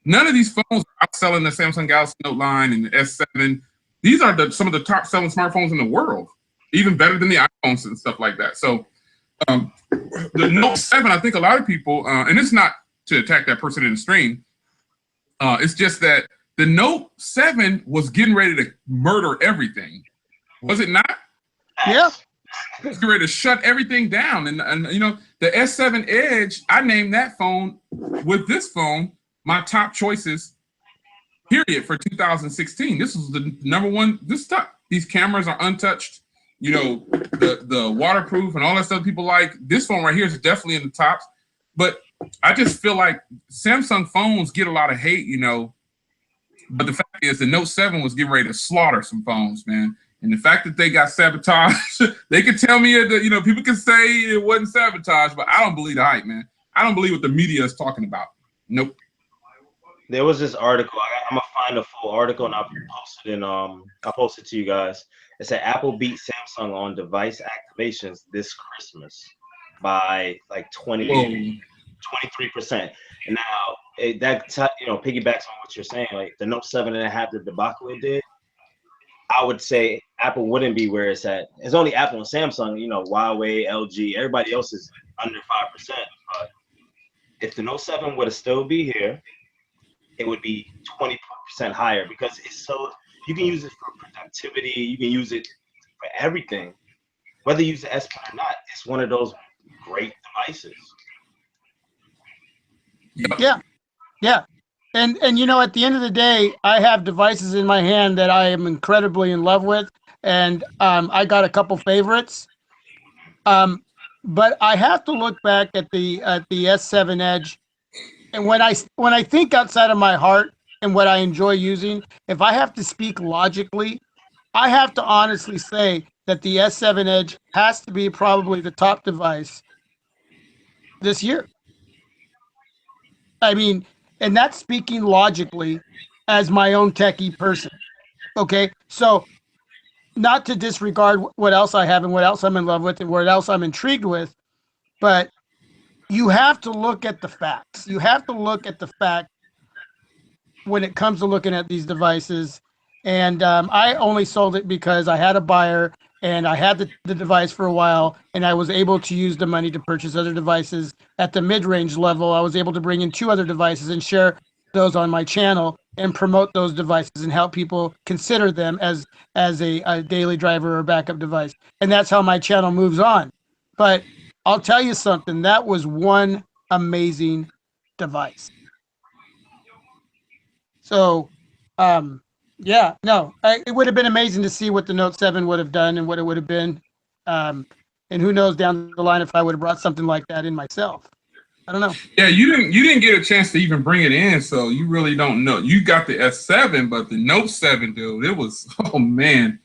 None of these phones are outselling the Samsung Galaxy Note line and the S7. These are some of the top selling smartphones in the world, even better than the iPhones and stuff like that. So the Note 7, I think a lot of people, and it's not to attack that person in the stream, it's just that the Note 7 was getting ready to murder everything. Was it not? Yeah. It was getting ready to shut everything down. And the S7 Edge, I named that phone with this phone my top choices, period, for 2016. This was the #1. These cameras are untouched. The waterproof and all that stuff people like. This phone right here is definitely in the tops. But I just feel like Samsung phones get a lot of hate, But the fact is, the Note 7 was getting ready to slaughter some phones, man. And the fact that they got sabotaged, they could tell me that, people can say it wasn't sabotage, but I don't believe the hype, man. I don't believe what the media is talking about. Nope. There was this article. I'm gonna find a full article and I'll post it to you guys. It said Apple beat Samsung on device activations this Christmas by like 23%. And now that piggybacks on what you're saying. Like the Note 7.5, the debacle it did. I would say Apple wouldn't be where it's at. It's only Apple and Samsung. Huawei, LG, everybody else is under 5%. But if the Note 7 would have still be here, it would be 20% higher, because it's so, you can use it for productivity, you can use it for everything. Whether you use the S Pen or not, it's one of those great devices. Yeah. And at the end of the day, I have devices in my hand that I am incredibly in love with, and I got a couple favorites. but I have to look back at the S7 Edge, and when I think outside of my heart and what I enjoy using, if I have to speak logically, I have to honestly say that the S7 Edge has to be probably the top device this year. I mean, and that's speaking logically as my own techie person. Okay. So, not to disregard what else I have and what else I'm in love with and what else I'm intrigued with, but you have to look at the facts. You have to look at the fact when it comes to looking at these devices. And I only sold it because I had a buyer and I had the device for a while, and I was able to use the money to purchase other devices at the mid-range level. I was able to bring in 2 other devices and share those on my channel and promote those devices and help people consider them as a daily driver or backup device. And that's how my channel moves on. But I'll tell you something, that was one amazing device. So, yeah, no, it would have been amazing to see what the Note 7 would have done and what it would have been. And who knows down the line if I would have brought something like that in myself. I don't know. Yeah, you didn't get a chance to even bring it in, so you really don't know. You got the S7, but the Note 7, dude, it was, oh man.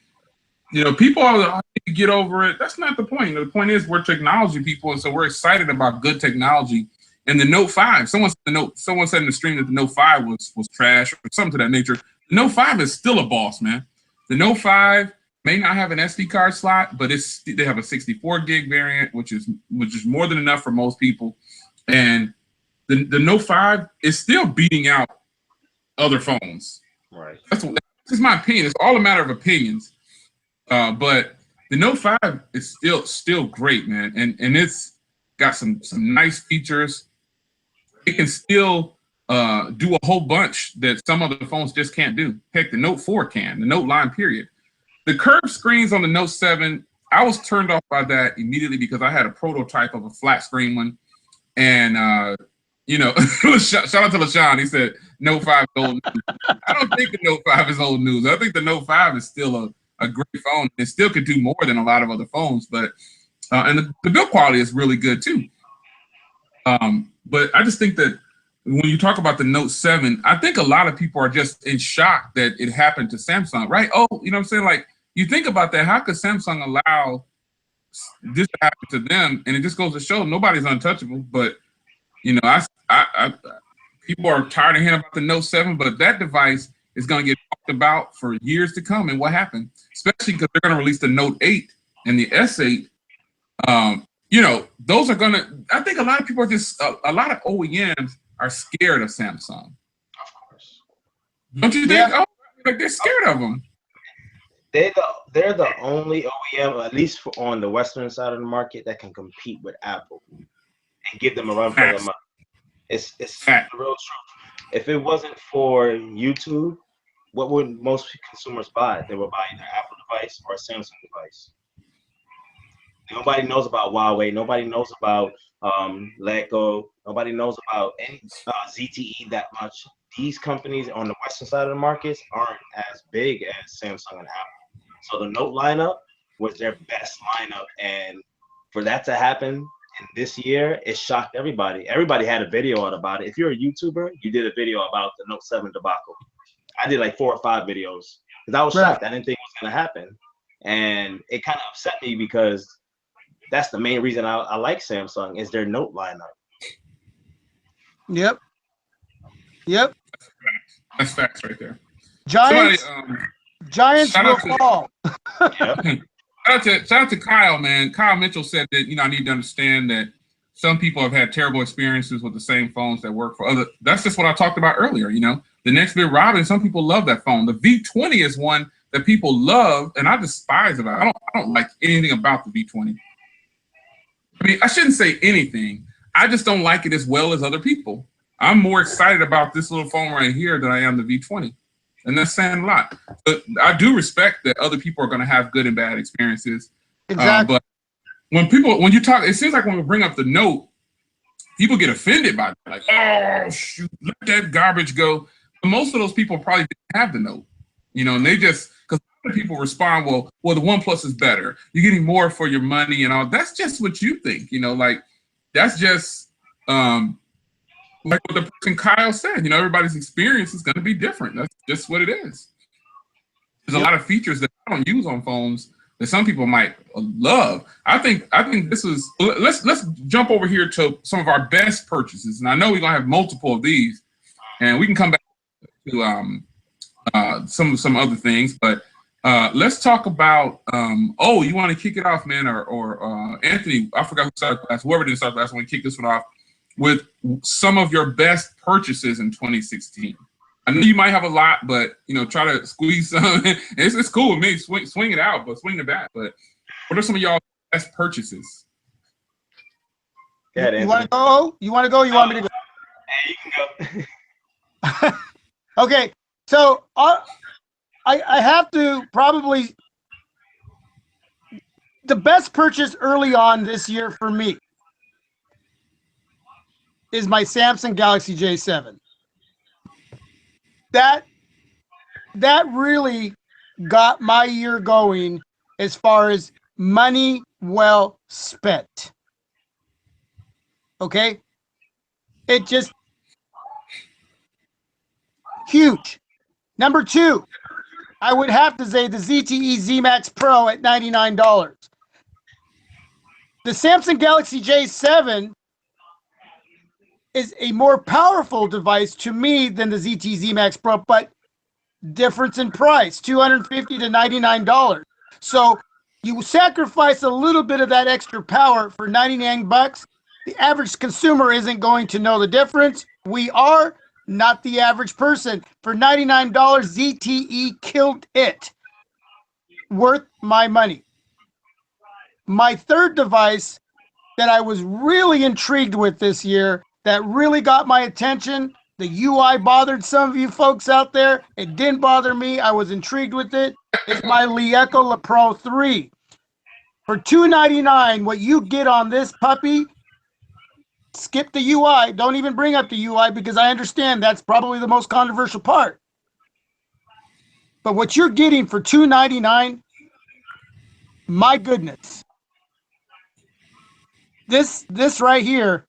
You know, people are like, oh, get over it. That's not the point. The point is we're technology people, and so we're excited about good technology. And the Note 5, someone said in the stream that the Note 5 was trash or something to that nature. The Note 5 is still a boss, man. The Note 5 may not have an SD card slot, but they have a 64 gig variant, which is more than enough for most people. And the Note 5 is still beating out other phones. Right. That's my opinion. It's all a matter of opinions. But the Note 5 is still great, man. And it's got some nice features. It can still do a whole bunch that some other phones just can't do. Heck, the Note 4 can, the Note line, period. The curved screens on the Note 7, I was turned off by that immediately because I had a prototype of a flat screen one. And, you know, shout out to LaShawn. He said, Note 5 is old news. I don't think the Note 5 is old news. I think the Note 5 is still a great phone. It still could do more than a lot of other phones, but and the build quality is really good too. But I just think that when you talk about the Note 7, I think a lot of people are just in shock that it happened to Samsung, right? Oh, you know what I'm saying? Like, you think about that, how could Samsung allow this to happen to them? And it just goes to show nobody's untouchable. But, you know, I people are tired of hearing about the Note 7, but that device is going to get talked about for years to come. And what happened? Especially because they're going to release the Note 8 and the S8. You know, those are going to, I think a lot of people are just, a lot of OEMs are scared of Samsung. Of course. Don't you think? Yeah. Oh, like they're scared of them. They're the only OEM, at least on the Western side of the market, that can compete with Apple and give them a run for their money. It's the real truth. If it wasn't for YouTube, what would most consumers buy? They would buy either Apple device or a Samsung device. Nobody knows about Huawei. Nobody knows about Lego. Nobody knows about any ZTE that much. These companies on the Western side of the markets aren't as big as Samsung and Apple. So the Note lineup was their best lineup, and for that to happen in this year, it shocked everybody. Everybody had a video out about it. If you're a YouTuber, you did a video about the Note 7 debacle. I did like 4 or 5 videos because I was shocked. I didn't think it was going to happen, and it kind of upset me because that's the main reason I like Samsung is their Note lineup. Yep. That's facts right there. Giants will fall. Shout out to Kyle, man. Kyle Mitchell said that, you know, I need to understand that some people have had terrible experiences with the same phones that work for other. That's just what I talked about earlier, you know. The next bit Robin, some people love that phone. The V20 is one that people love, and I despise it. I don't like anything about the V20. I mean, I shouldn't say anything. I just don't like it as well as other people. I'm more excited about this little phone right here than I am the V20. And that's saying a lot. But I do respect that other people are going to have good and bad experiences. Exactly. But when you talk, it seems like when we bring up the Note, people get offended by it. Like, oh, shoot, let that garbage go. But most of those people probably didn't have the Note. You know, and they just, because people respond, well, the OnePlus is better. You're getting more for your money and all. That's just what you think, you know, like that's just like what the person Kyle said, you know, everybody's experience is going to be different. That's just what it is. There's a lot of features that I don't use on phones that some people might love. I think this is, let's jump over here to some of our best purchases. And I know we're going to have multiple of these and we can come back to some other things, but let's talk about, oh, you want to kick it off, man, or Anthony, I forgot who started last, whoever didn't start last, I want to kick this one off with some of your best purchases in 2016. I know you might have a lot, but you know, try to squeeze some. It's cool with me. Swing it out, but swing the bat. But what are some of y'all best purchases? Yeah, you want to go? You want to go? You want me to go? Hey, you can go. Okay, so I have to probably the best purchase early on this year for me is my Samsung Galaxy J7. That really got my year going as far as money well spent. Okay? It just huge. Number two, I would have to say the ZTE Z Max Pro at $99. The Samsung Galaxy J7 is a more powerful device to me than the ZTE Z Max Pro, but difference in price, $250 to $99. So you sacrifice a little bit of that extra power for 99 bucks. The average consumer isn't going to know the difference. We are, not the average person. For $99, ZTE killed it. Worth my money. My third device that I was really intrigued with this year, that really got my attention, the UI bothered some of you folks out there. It didn't bother me. I was intrigued with it. It's my Debacle Pro 3. For $299, what you get on this puppy, skip the UI. Don't even bring up the UI because I understand that's probably the most controversial part. But what you're getting for $299, my goodness. This right here.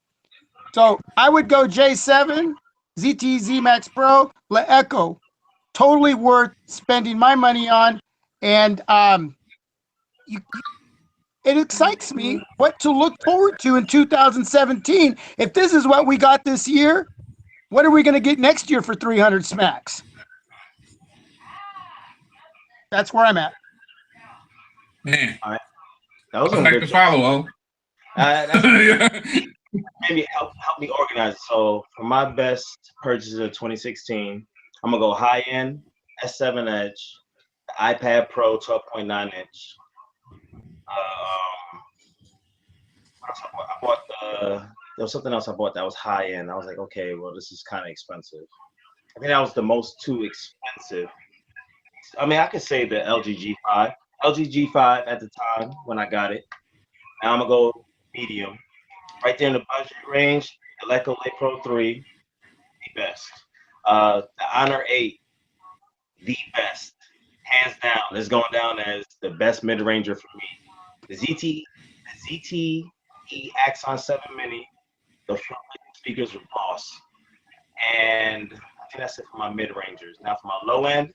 So I would go J7, ZTE Z Max Pro, Debacle. Totally worth spending my money on. And it excites me what to look forward to in 2017. If this is what we got this year, what are we going to get next year for 300 smacks? That's where I'm at. Man, All right. That was back to follow. Maybe help me organize. So for my best purchases of 2016, I'm gonna go high end S7 Edge, the iPad Pro 12.9 inch. I bought there was something else I bought that was high end. I was like, okay, well, this is kind of expensive. I think that was the most too expensive. I mean, I could say the LG G5. LG G5 at the time when I got it. Now I'm gonna go medium. Right there in the budget range, the Debacle Pro 3, the best. The Honor 8, the best. Hands down. It's going down as the best mid-ranger for me. The ZTE Axon 7 Mini, the front speakers were boss. And I think that's it for my mid-rangers. Now for my low end,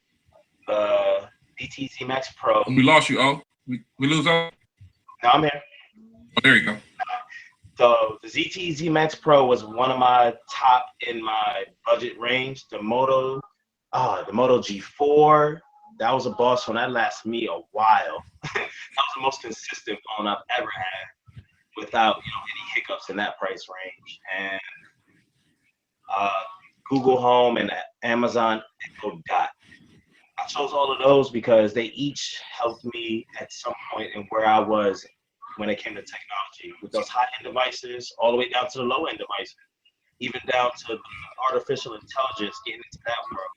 the ZTE Z Max Pro. We lost you, oh. We lose, oh? No, I'm here. Oh, there you go. So the ZTE Z Max Pro was one of my top in my budget range. The Moto G4, that was a boss phone. That lasted me a while. That was the most consistent phone I've ever had without any hiccups in that price range. And Google Home and Amazon Echo Dot. I chose all of those because they each helped me at some point in where I was when it came to technology, with those high-end devices all the way down to the low-end devices, even down to artificial intelligence, getting into that world.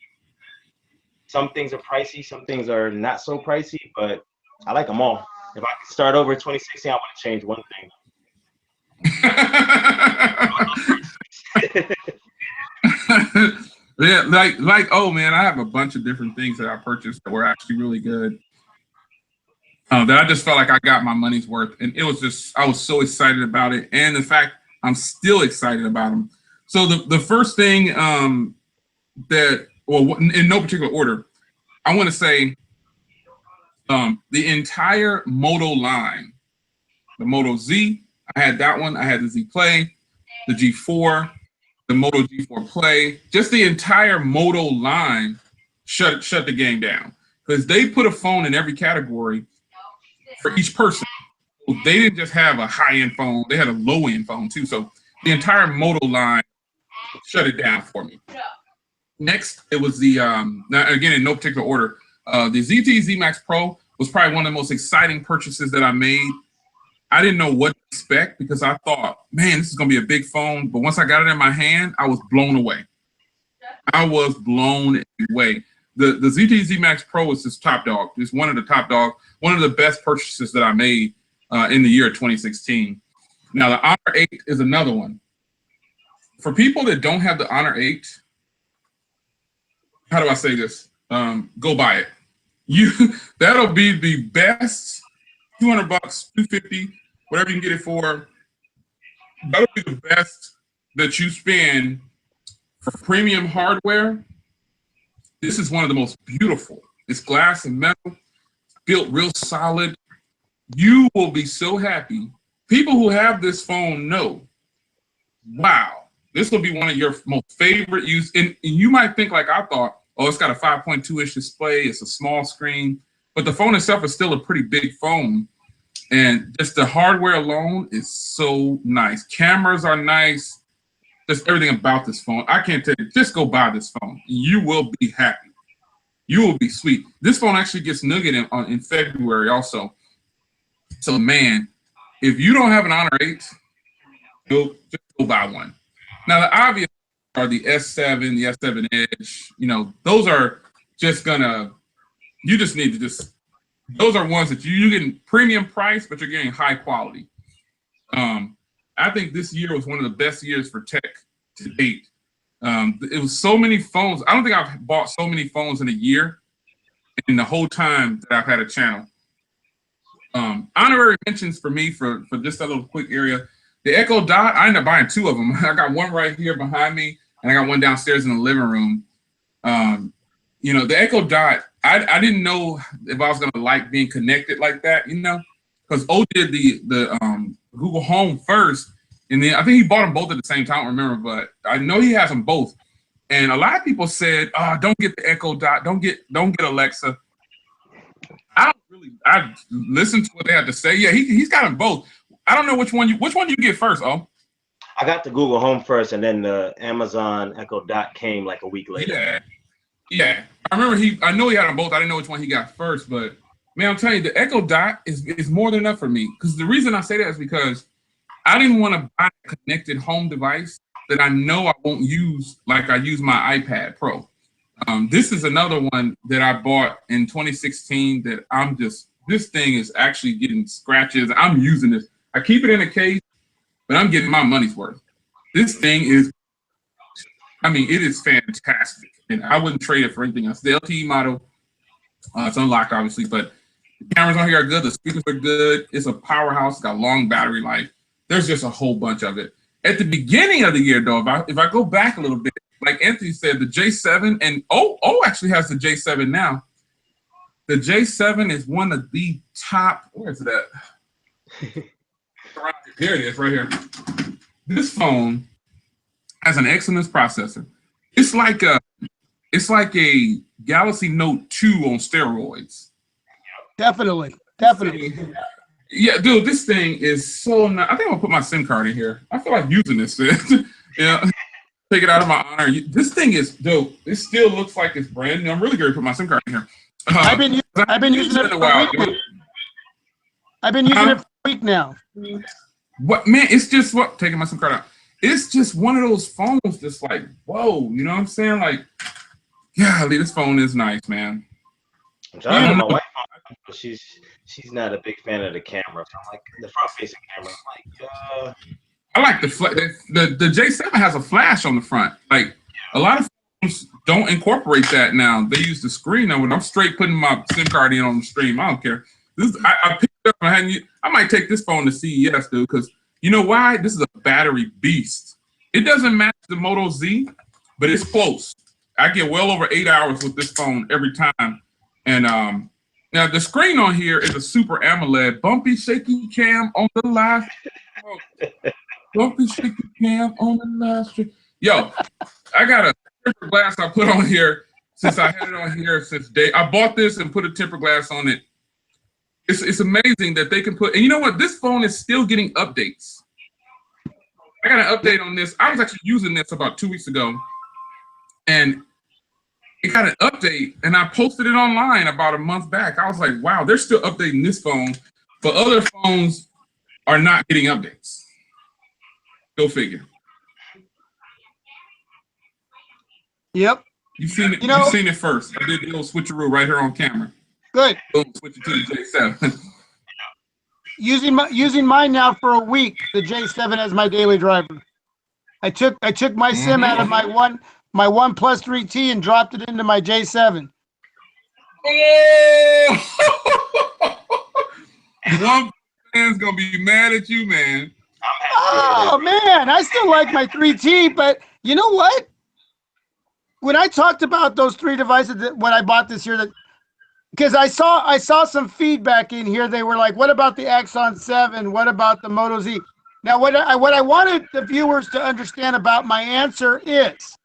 Some things are pricey, some things are not so pricey, but I like them all. If I could start over in 2016, I want to change one thing. Yeah, oh man, I have a bunch of different things that I purchased that were actually really good. that I just felt like I got my money's worth, and it was just I was so excited about it, and the fact I'm still excited about them. So the first thing that, well, in no particular order, I want to say the entire Moto line, the Moto Z, I had that one. I had the Z Play, the G4, the Moto G4 Play, just the entire Moto line shut the game down because they put a phone in every category for each person. So they didn't just have a high-end phone; they had a low-end phone too. So the entire Moto line shut it down for me. Next, it was the now again in no particular order. The ZTE Z Max Pro was probably one of the most exciting purchases that I made. I didn't know what to expect because I thought, man, this is gonna be a big phone. But once I got it in my hand, I was blown away. I was blown away. The ZTE Z Max Pro is just top dog. It's one of the top dog, one of the best purchases that I made in the year 2016. Now the Honor 8 is another one. For people that don't have the Honor 8, how do I say this? Go buy it. That'll be the best. $200, $250, whatever you can get it for. That'll be the best that you spend for premium hardware. This is one of the most beautiful. It's glass and metal, built real solid. You will be so happy. People who have this phone know, wow, this will be one of your most favorite use. And you might think like I thought, oh, it's got a 5.2-inch display. It's a small screen. But the phone itself is still a pretty big phone. And just the hardware alone is so nice. Cameras are nice. Just everything about this phone. I can't tell you, just go buy this phone. You will be happy. You will be sweet. This phone actually gets Nugget in February also. So man, if you don't have an Honor 8, just go buy one. Now the obvious are the S7, the S7 Edge. You know, those are just gonna, you just need to just, those are ones that you're getting premium price, but you're getting high quality. I think this year was one of the best years for tech to date. It was so many phones. I don't think I've bought so many phones in a year in the whole time that I've had a channel. Honorary mentions for me for just a little quick area. The Echo Dot, I ended up buying 2 of them. I got one right here behind me, and I got one downstairs in the living room. You know, the Echo Dot, I didn't know if I was gonna like being connected like that, you know, because O did the Google Home first, and then I think he bought them both at the same time. I don't remember, but I know he has them both. And a lot of people said, "Oh, don't get the Echo Dot, don't get Alexa." I listened to what they had to say. Yeah, he's got them both. I don't know which one you get first. Oh, I got the Google Home first, and then the Amazon Echo Dot came like a week later. Yeah. I remember I know he had them both. I didn't know which one he got first, but man, I'm telling you, the Echo Dot is more than enough for me. Because the reason I say that is because I didn't want to buy a connected home device that I know I won't use like I use my iPad Pro. This is another one that I bought in 2016 that this thing is actually getting scratches. I'm using this. I keep it in a case, but I'm getting my money's worth. This thing is, I mean, it is fantastic. And I wouldn't trade it for anything else. The LTE model, it's unlocked obviously, but the cameras on here are good. The speakers are good. It's a powerhouse. It's got long battery life. There's just a whole bunch of it. At the beginning of the year, though, if I go back a little bit, like Anthony said, the J7 and O actually has the J7 now. The J7 is one of the top. Where is it at? Here it is, right here. This phone has an excellent processor. It's like a Galaxy Note 2 on steroids. Definitely. Yeah, dude, this thing is so nice. I think I'm gonna put my SIM card in here. I feel like using this. Yeah, take it out of my Honor. This thing is dope. It still looks like it's brand new. I'm really gonna put my SIM card in here. I've been using it for a week. I've been using it for a week now. What, man? It's just taking my SIM card out. It's just one of those phones that's like, whoa, you know what I'm saying? Like, yeah, this phone is nice, man. I'm trying to get my wife on, but she's not a big fan of the camera. So I'm like, the front facing camera. I'm like, I like the J7 has a flash on the front. Like a lot of phones don't incorporate that now. They use the screen. Now when I'm straight putting my SIM card in on the stream, I don't care. I picked it up. I might take this phone to CES, dude, because you know why? This is a battery beast. It doesn't match the Moto Z, but it's close. I get well over 8 hours with this phone every time. And now the screen on here is a Super AMOLED, bumpy, shaky cam on the last. Bumpy, shaky cam on the last. Yo, I got a tempered glass I put on here since I had it on here since day. I bought this and put a tempered glass on it. It's amazing that they can put, and you know what? This phone is still getting updates. I got an update on this. I was actually using this about 2 weeks ago, and it got an update, and I posted it online about a month back. I was like, wow, they're still updating this phone, but other phones are not getting updates. Go figure. Yep. You've seen it. You've seen it first. I did the little switcheroo right here on camera. Good. Boom, switch it to the J7. Using mine now for a week. The J7 as my daily driver. I took my SIM out of my OnePlus 3T and dropped it into my J7. Oh! One fan's gonna be mad at you, man. Oh man, I still like my 3T, but you know what? When I talked about those three devices when I bought this year, because I saw some feedback in here. They were like, "What about the Axon 7? What about the Moto Z?" Now, what I wanted the viewers to understand about my answer is,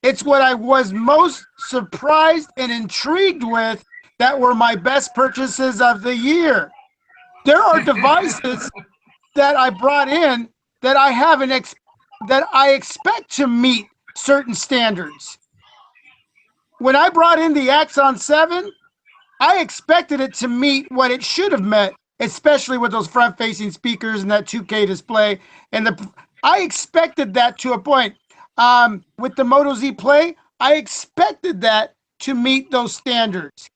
it's what I was most surprised and intrigued with that were my best purchases of the year. There are devices that I brought in that that I expect to meet certain standards. When I brought in the Axon 7, I expected it to meet what it should have met, especially with those front-facing speakers and that 2K display. And I expected that to a point. With the Moto Z Play, I expected that to meet those standards.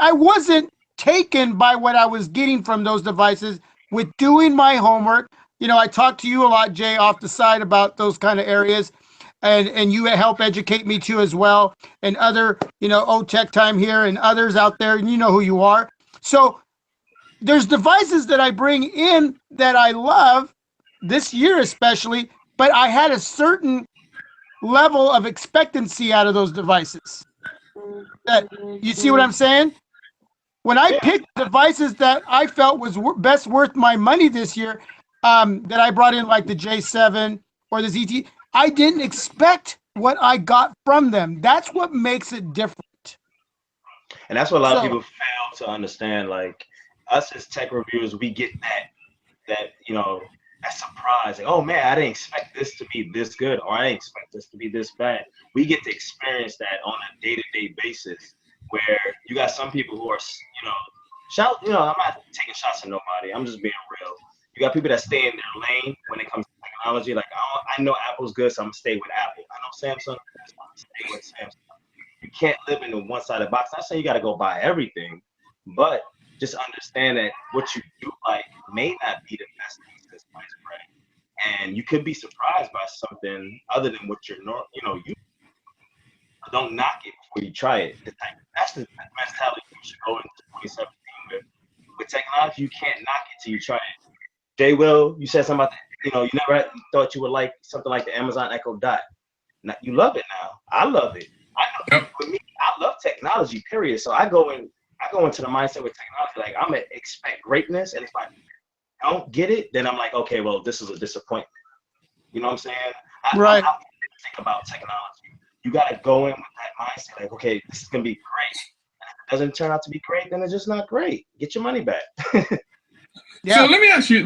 I wasn't taken by what I was getting from those devices with doing my homework. You know, I talked to you a lot, Jay, off the side about those kind of areas. And you help educate me too as well, and other, OtechTime here and others out there, and you know who you are. So there's devices that I bring in that I love this year especially, but I had a certain level of expectancy out of those devices. That, you see what I'm saying? When I picked devices that I felt was best worth my money this year, that I brought in like the J7 or the ZT, I didn't expect what I got from them. That's what makes it different. And that's what a lot of people fail to understand. Like us as tech reviewers, we get that surprise. Like, oh man, I didn't expect this to be this good, or I didn't expect this to be this bad. We get to experience that on a day-to-day basis, where you got some people who are, I'm not taking shots at nobody. I'm just being real. You got people that stay in their lane when it comes to technology. Like, I know Apple's good, so I'm gonna stay with Apple. I know Samsung, so I'm gonna stay with Samsung. You can't live in the one-sided box. I'm not saying you got to go buy everything, but just understand that what you do like may not be the best thing at this price, right? And you could be surprised by something other than what you're you don't knock it before you try it. That's the mentality you should go into 2017 with. With technology, you can't knock it till you try it. Jay Will, you said something about that. You never thought you would like something like the Amazon Echo Dot. Now, you love it now. I love it. For me, I love technology, period. So I go into the mindset with technology, like I'm gonna expect greatness, and if I don't get it, then I'm like, okay, well, this is a disappointment. You know what I'm saying? Right. I think about technology. You gotta go in with that mindset, like, okay, this is gonna be great. And if it doesn't turn out to be great, then it's just not great. Get your money back. Yeah. So let me ask you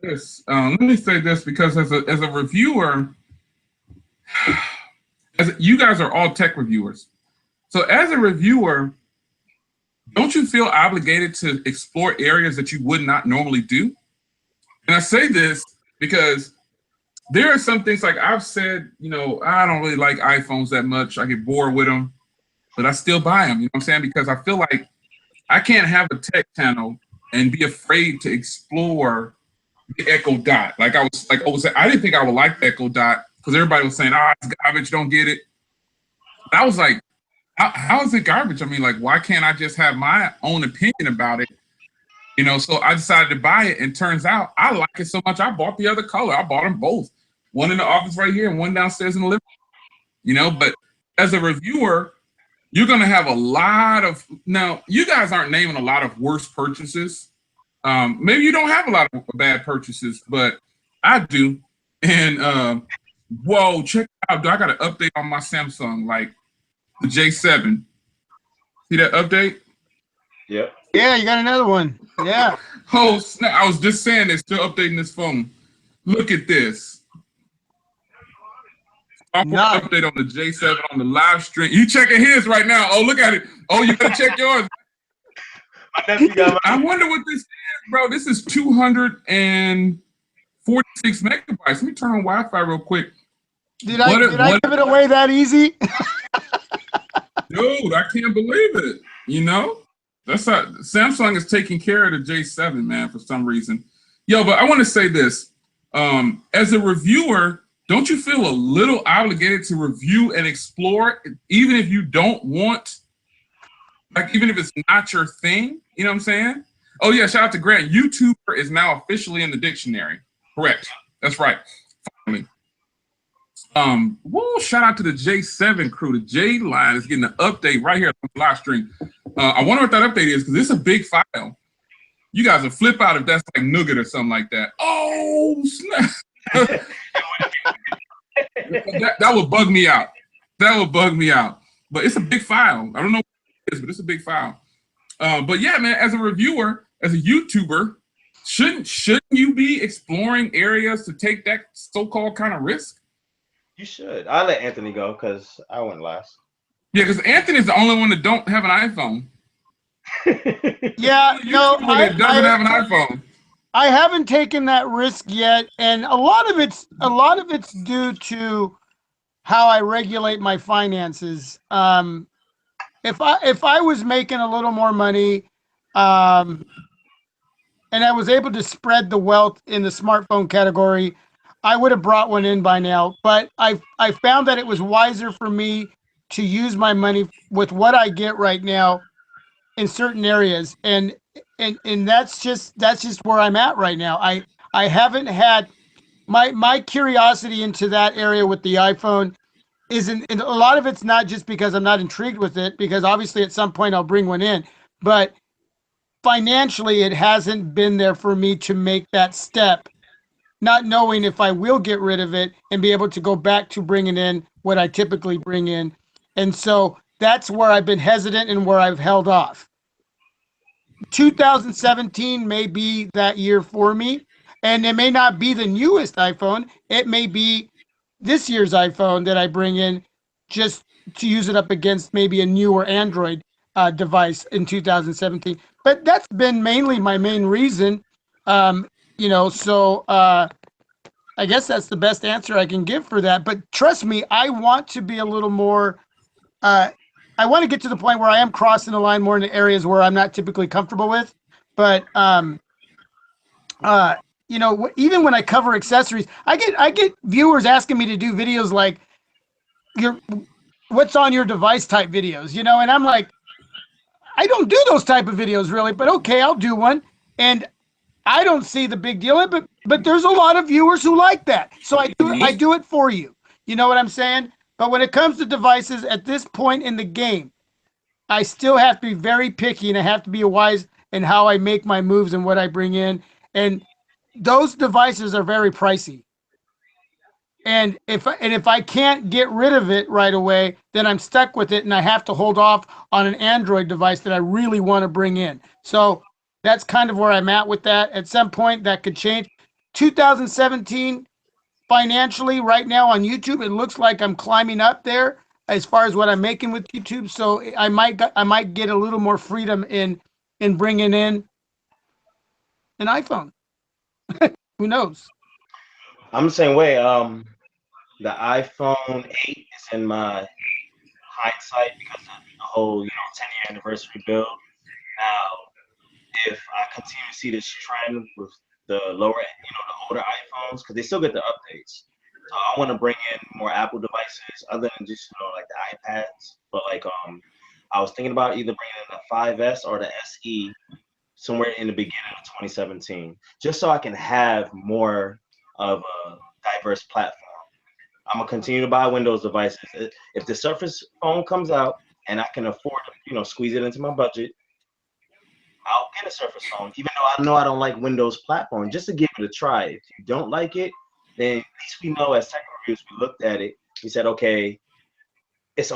this. Let me say this, because as a reviewer, you guys are all tech reviewers. So as a reviewer, don't you feel obligated to explore areas that you would not normally do? And I say this because there are some things, like I've said, I don't really like iPhones that much. I get bored with them, but I still buy them. You know what I'm saying? Because I feel like I can't have a tech channel and be afraid to explore the Echo Dot. I didn't think I would like the Echo Dot because everybody was saying, it's garbage, don't get it. I was like, how is it garbage? I mean, like, why can't I just have my own opinion about it You know, so I decided to buy it, and turns out I like it so much I bought the other color. I bought them both, one in the office right here and one downstairs in the living room. You know, but as a reviewer, you're gonna have a lot of now. You guys aren't naming a lot of worst purchases. Maybe you don't have a lot of bad purchases, but I do. And whoa, check it out! I got an update on my Samsung, like the J7. See that update? Yep. Yeah, you got another one. Yeah. Oh snap! I was just saying they're still updating this phone. Look at this. Software Nice. update on the J7 on the live stream. You checking his right now? Oh, look at it. Oh, you gotta check yours. I wonder what this is, bro. This is 246 megabytes. Let me turn on Wi-Fi real quick. Did I give it away that easy? Dude, I can't believe it. You know, that's how Samsung is taking care of the J7, man, for some reason. Yo, but I want to say this. As a reviewer, don't you feel a little obligated to review and explore, even if you don't want, like, even if it's not your thing? You know what I'm saying? Oh, yeah, shout out to Grant. YouTuber is now officially in the dictionary. Correct. That's right. Finally. Whoa, shout out to the J7 crew. The J line is getting an update right here on the live stream. I wonder what that update is, because it's a big file. You guys will flip out if that's like Nougat or something like that. Oh, snap. that would bug me out. That would bug me out. But it's a big file. I don't know what it is, but it's a big file. But yeah, man, as a reviewer, as a YouTuber, shouldn't you be exploring areas to take that so-called kind of risk? You should. I'll let Anthony go because I went last. Yeah, because Anthony's the only one that don't have an iPhone. Yeah, no, doesn't have an iPhone. I haven't taken that risk yet, and a lot of it's due to how I regulate my finances. If I was making a little more money, and I was able to spread the wealth in the smartphone category, I would have brought one in by now. But I found that it was wiser for me to use my money with what I get right now in certain areas, and that's just where I'm at right now. I haven't had my curiosity into that area with the iPhone isn't, and a lot of it's not just because I'm not intrigued with it, because obviously at some point I'll bring one in, but financially it hasn't been there for me to make that step, not knowing if I will get rid of it and be able to go back to bringing in what I typically bring in. And so that's where I've been hesitant and where I've held off. 2017 may be that year for me, and it may not be the newest iPhone. It may be this year's iPhone that I bring in just to use it up against maybe a newer Android device in 2017. But that's been mainly my main reason. You know, so I guess that's the best answer I can give for that. But trust me, I want to be a little more I want to get to the point where I am crossing the line more in the areas where I'm not typically comfortable with. But you know, even when I cover accessories, I get viewers asking me to do videos like what's on your device type videos, you know, and I'm like, I don't do those type of videos really, but okay, I'll do one. And I don't see the big deal in it, but there's a lot of viewers who like that. So I do it for you. You know what I'm saying? But when it comes to devices at this point in the game, I still have to be very picky, and I have to be wise in how I make my moves and what I bring in. And those devices are very pricey. And if I can't get rid of it right away, then I'm stuck with it, and I have to hold off on an Android device that I really want to bring in. So that's kind of where I'm at with that. At some point, that could change. 2017, financially, right now on YouTube, it looks like I'm climbing up there as far as what I'm making with YouTube. So I might get a little more freedom in bringing in an iPhone. Who knows? I'm the same way. The iPhone 8 is in my hindsight because of the whole 10-year anniversary build. Now, if I continue to see this trend with the lower, the older iPhones, because they still get the updates. So I want to bring in more Apple devices other than just like the iPads. But like I was thinking about either bringing in the 5S or the SE, somewhere in the beginning of 2017, just so I can have more of a diverse platform. I'm gonna continue to buy Windows devices. If the Surface phone comes out and I can afford to, squeeze it into my budget, I'll get a Surface phone, even though I know I don't like Windows platform, just to give it a try. If you don't like it, then at least we know as tech reviews, we looked at it, we said, okay, it's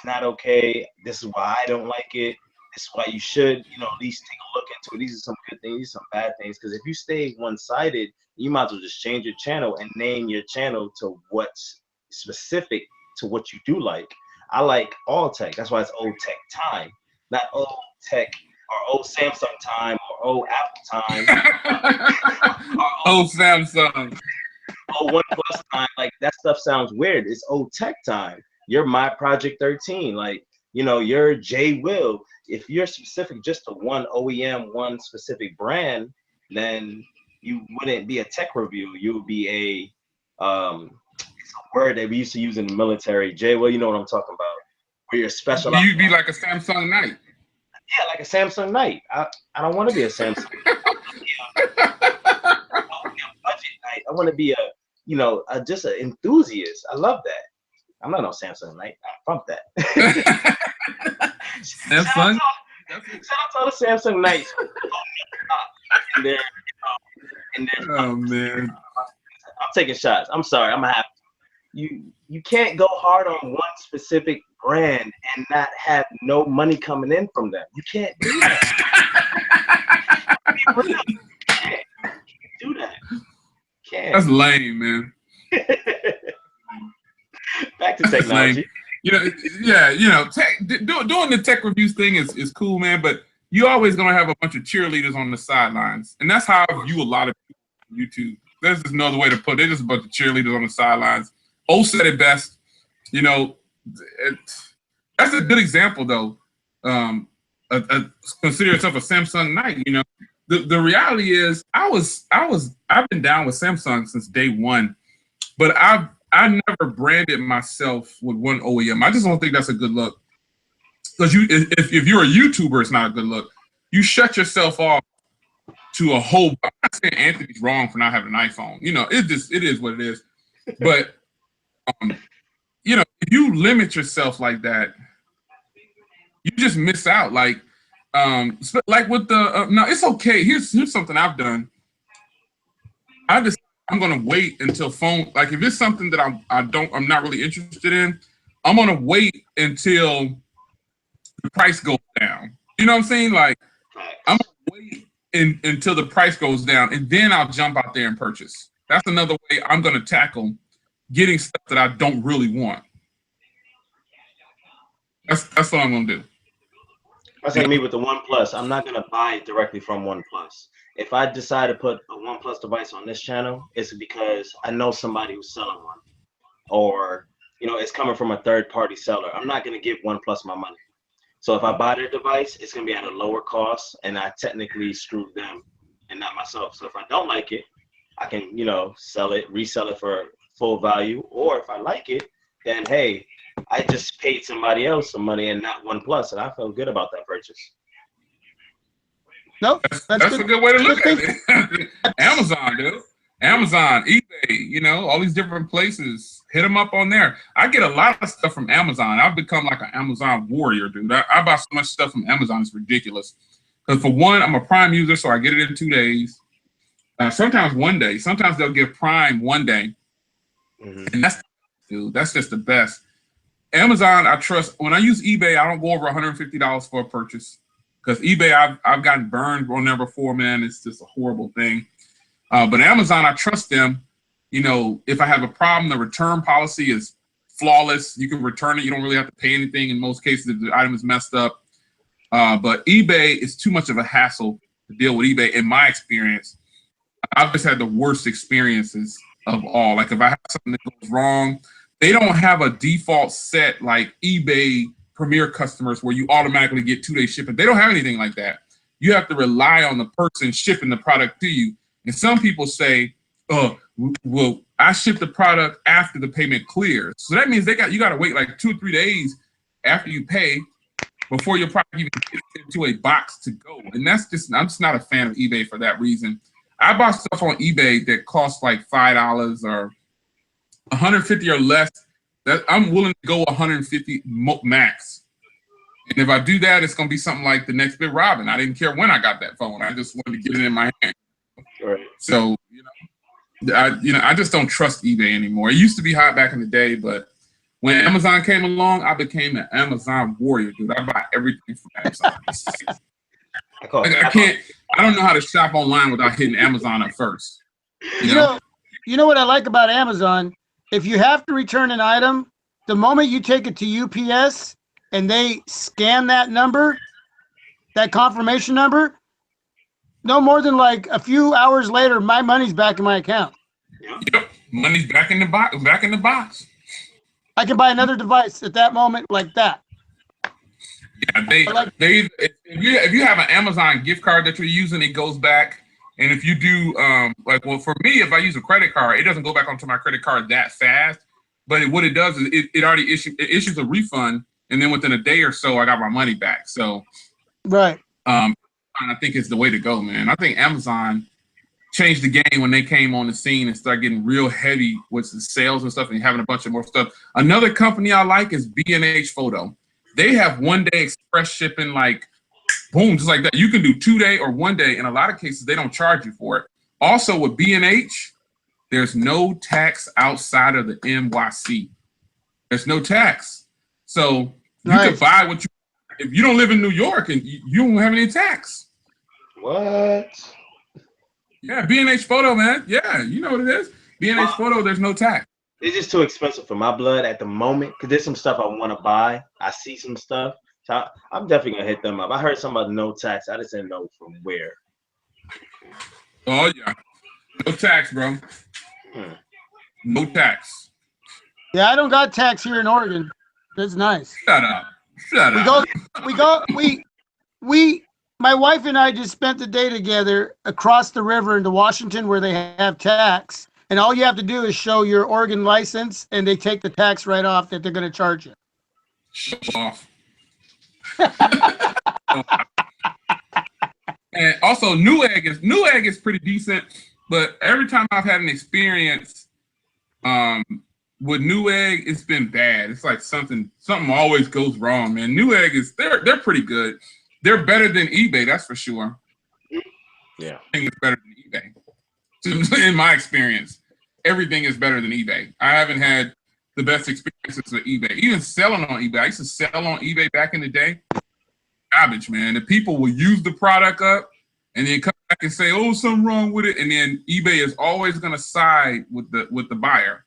not okay. This is why I don't like it. This is why you should, at least take a look into it. These are some good things, these are some bad things. Because if you stay one-sided, you might as well just change your channel and name your channel to what's specific to what you do like. I like all tech. That's why it's old tech time, not old tech or old Samsung time or old Apple time. Or old Samsung. Old OnePlus time. Like, that stuff sounds weird. It's old tech time. You're MyProject13. Like, you're J Will. If you're specific just to one OEM, one specific brand, then you wouldn't be a tech review. You would be it's a word that we used to use in the military. J Will, you know what I'm talking about. Where you're specialized. You'd be like a Samsung Knight. Yeah, like a Samsung Knight. I don't want to be a Samsung. I want to be just an enthusiast. I love that. I'm not no Samsung Knight. Fuck that. Samsung. Shout out to all the Samsung Knights. Oh man. I'm taking shots. I'm sorry. I'm happy. You can't go hard on one specific brand and not have no money coming in from them. You can't do that. You can't do that. Can't. That's lame, man. Back to technology. Doing the tech reviews thing is cool, man. But you're always gonna have a bunch of cheerleaders on the sidelines, and that's how I view a lot of people on YouTube. There's just another way to put it. They're just a bunch of cheerleaders on the sidelines. O said it best. That's a good example, though. Consider yourself a Samsung Knight. The reality is, I've been down with Samsung since day one, but I never branded myself with one OEM. I just don't think that's a good look. Because if you're a YouTuber, it's not a good look. You shut yourself off to a whole. I'm not saying Anthony's wrong for not having an iPhone. It is what it is. But if you limit yourself like that, you just miss out. Like with the no, it's okay. Here's something I've done. I'm gonna wait until phone. Like, if it's something that I'm not really interested in, I'm gonna wait until the price goes down. You know what I'm saying? Like, I'm gonna wait until the price goes down, and then I'll jump out there and purchase. That's another way I'm gonna tackle getting stuff that I don't really want. That's what I'm gonna do. That's like me with the OnePlus. I'm not gonna buy it directly from OnePlus. If I decide to put a OnePlus device on this channel, it's because I know somebody who's selling one, or it's coming from a third-party seller. I'm not gonna give OnePlus my money. So if I buy their device, it's gonna be at a lower cost, and I technically screwed them and not myself. So if I don't like it, I can sell it, resell it for full value, or if I like it, then hey, I just paid somebody else some money and not OnePlus, and I felt good about that purchase. Nope, that's a good way to look at it. Amazon, dude. Amazon, eBay, all these different places. Hit them up on there. I get a lot of stuff from Amazon. I've become like an Amazon warrior, dude. I buy so much stuff from Amazon, it's ridiculous. Because for one, I'm a Prime user, so I get it in 2 days. Sometimes 1 day. Sometimes they'll give Prime 1 day. And that's just the best. Amazon, I trust. When I use eBay, I don't go over $150 for a purchase. Because eBay, I've gotten burned on there before, man. It's just a horrible thing. But Amazon, I trust them. If I have a problem, the return policy is flawless. You can return it. You don't really have to pay anything in most cases if the item is messed up. But eBay is too much of a hassle to deal with eBay, in my experience. I've just had the worst experiences of all. Like, if I have something that goes wrong, they don't have a default set like eBay Premier customers where you automatically get 2-day shipping. They don't have anything like that. You have to rely on the person shipping the product to you. And some people say, "Oh, well, I ship the product after the payment clears." So that means you got to wait like 2 or 3 days after you pay before you'll probably even get into a box to go. And that's just, I'm just not a fan of eBay for that reason. I bought stuff on eBay that costs like $5 or 150 or less. That I'm willing to go 150 max. And if I do that, it's going to be something like the next big Robin. I didn't care when I got that phone. I just wanted to get it in my hand. Right. So, I just don't trust eBay anymore. It used to be hot back in the day, but when Amazon came along, I became an Amazon warrior, dude. I buy everything from Amazon. I don't know how to shop online without hitting Amazon at first. You know what I like about Amazon? If you have to return an item, the moment you take it to UPS and they scan that number, that confirmation number, no more than like a few hours later, my money's back in my account. Yep, money's back in the box. Back in the box. I can buy another device at that moment, like that. Yeah, if you have an Amazon gift card that you're using, it goes back. And if you do, for me, if I use a credit card, it doesn't go back onto my credit card that fast. But what it does is it already issues a refund, and then within a day or so, I got my money back. So, right. I think it's the way to go, man. I think Amazon changed the game when they came on the scene and started getting real heavy with the sales and stuff and having a bunch of more stuff. Another company I like is B&H Photo. They have one-day express shipping, like, boom, just like that. You can do 2-day or 1 day. In a lot of cases, they don't charge you for it. Also, with B&H, there's no tax outside of the NYC. There's no tax. So you can buy what you, if you don't live in New York and you don't have any tax. What? Yeah, B&H Photo, man. Yeah, you know what it is. B&H Photo, there's no tax. It's just too expensive for my blood at the moment because there's some stuff I want to buy. I see some stuff. So I'm definitely going to hit them up. I heard something about no tax. I just didn't know from where. Oh, yeah. No tax, bro. No tax. Yeah, I don't got tax here in Oregon. That's nice. Shut up. Shut up. My wife and I just spent the day together across the river into Washington where they have tax. And all you have to do is show your Oregon license and they take the tax right off that they're going to charge you. Show off. And also Newegg is pretty decent, but every time I've had an experience with Newegg, it's been bad. It's like something always goes wrong, man. Newegg they're pretty good. They're better than eBay, that's for sure. Yeah. I think it's better than eBay. In my experience, everything is better than eBay. I haven't had the best experiences with eBay. Even selling on eBay. I used to sell on eBay back in the day. Garbage, man. The people will use the product up and then come back and say, oh, something wrong with it. And then eBay is always going to side with the buyer.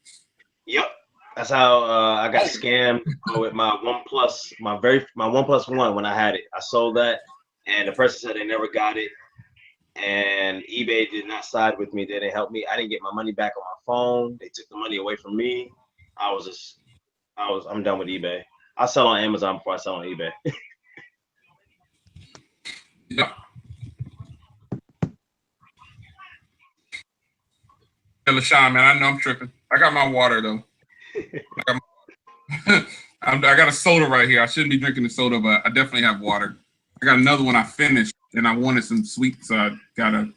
Yep. That's how I got scammed with my OnePlus, my OnePlus One when I had it. I sold that, and the person said they never got it, and eBay did not side with me. They didn't help me. I didn't get my money back on my phone. They took the money away from me. I'm done with eBay. I sell on Amazon before I sell on eBay. Yeah. LaShawn, man, I know I'm tripping. I got my water though. I got a soda right here. I shouldn't be drinking the soda, but I definitely have water. I got another one I finished, and I wanted some sweet, so I got a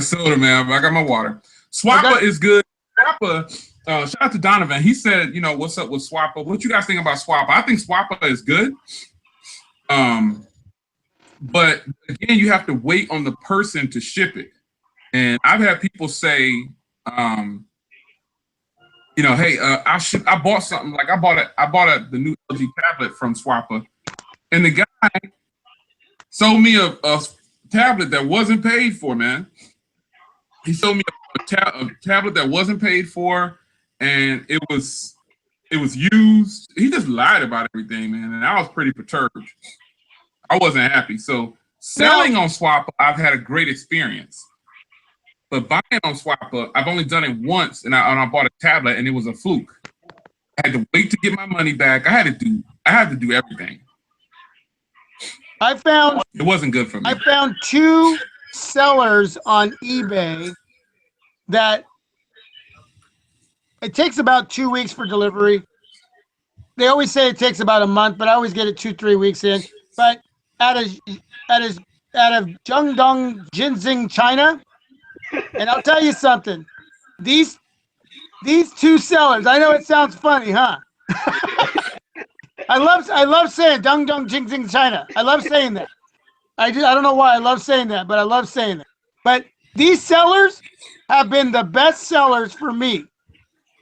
soda, man. But I got my water. Swapper is good. Swapper. Shout out to Donovan. He said, what's up with Swapper? What you guys think about Swapper? I think Swapper is good. But again, you have to wait on the person to ship it. And I've had people say, hey, I bought something, like I bought the new LG tablet from Swapper, and the guy sold me a tablet that wasn't paid for, man. He sold me a tablet that wasn't paid for, and it was used. He just lied about everything, man, and I was pretty perturbed. I wasn't happy. So selling on Swapper, I've had a great experience. But buying on Swapper, I've only done it once, and I bought a tablet, and it was a fluke. I had to wait to get my money back. I had to do everything. It wasn't good for me. I found 2 sellers on eBay that it takes about 2 weeks for delivery. they always say it takes about a month, but I always get it 2-3 weeks in. But out of out of Jiangdong, Jinxing, China, and I'll tell you something. These two sellers. I know it sounds funny, huh? I love saying Dong Jinxing, China. I love saying that. I don't know why I love saying that, but I love saying that. But these sellers have been the best sellers for me.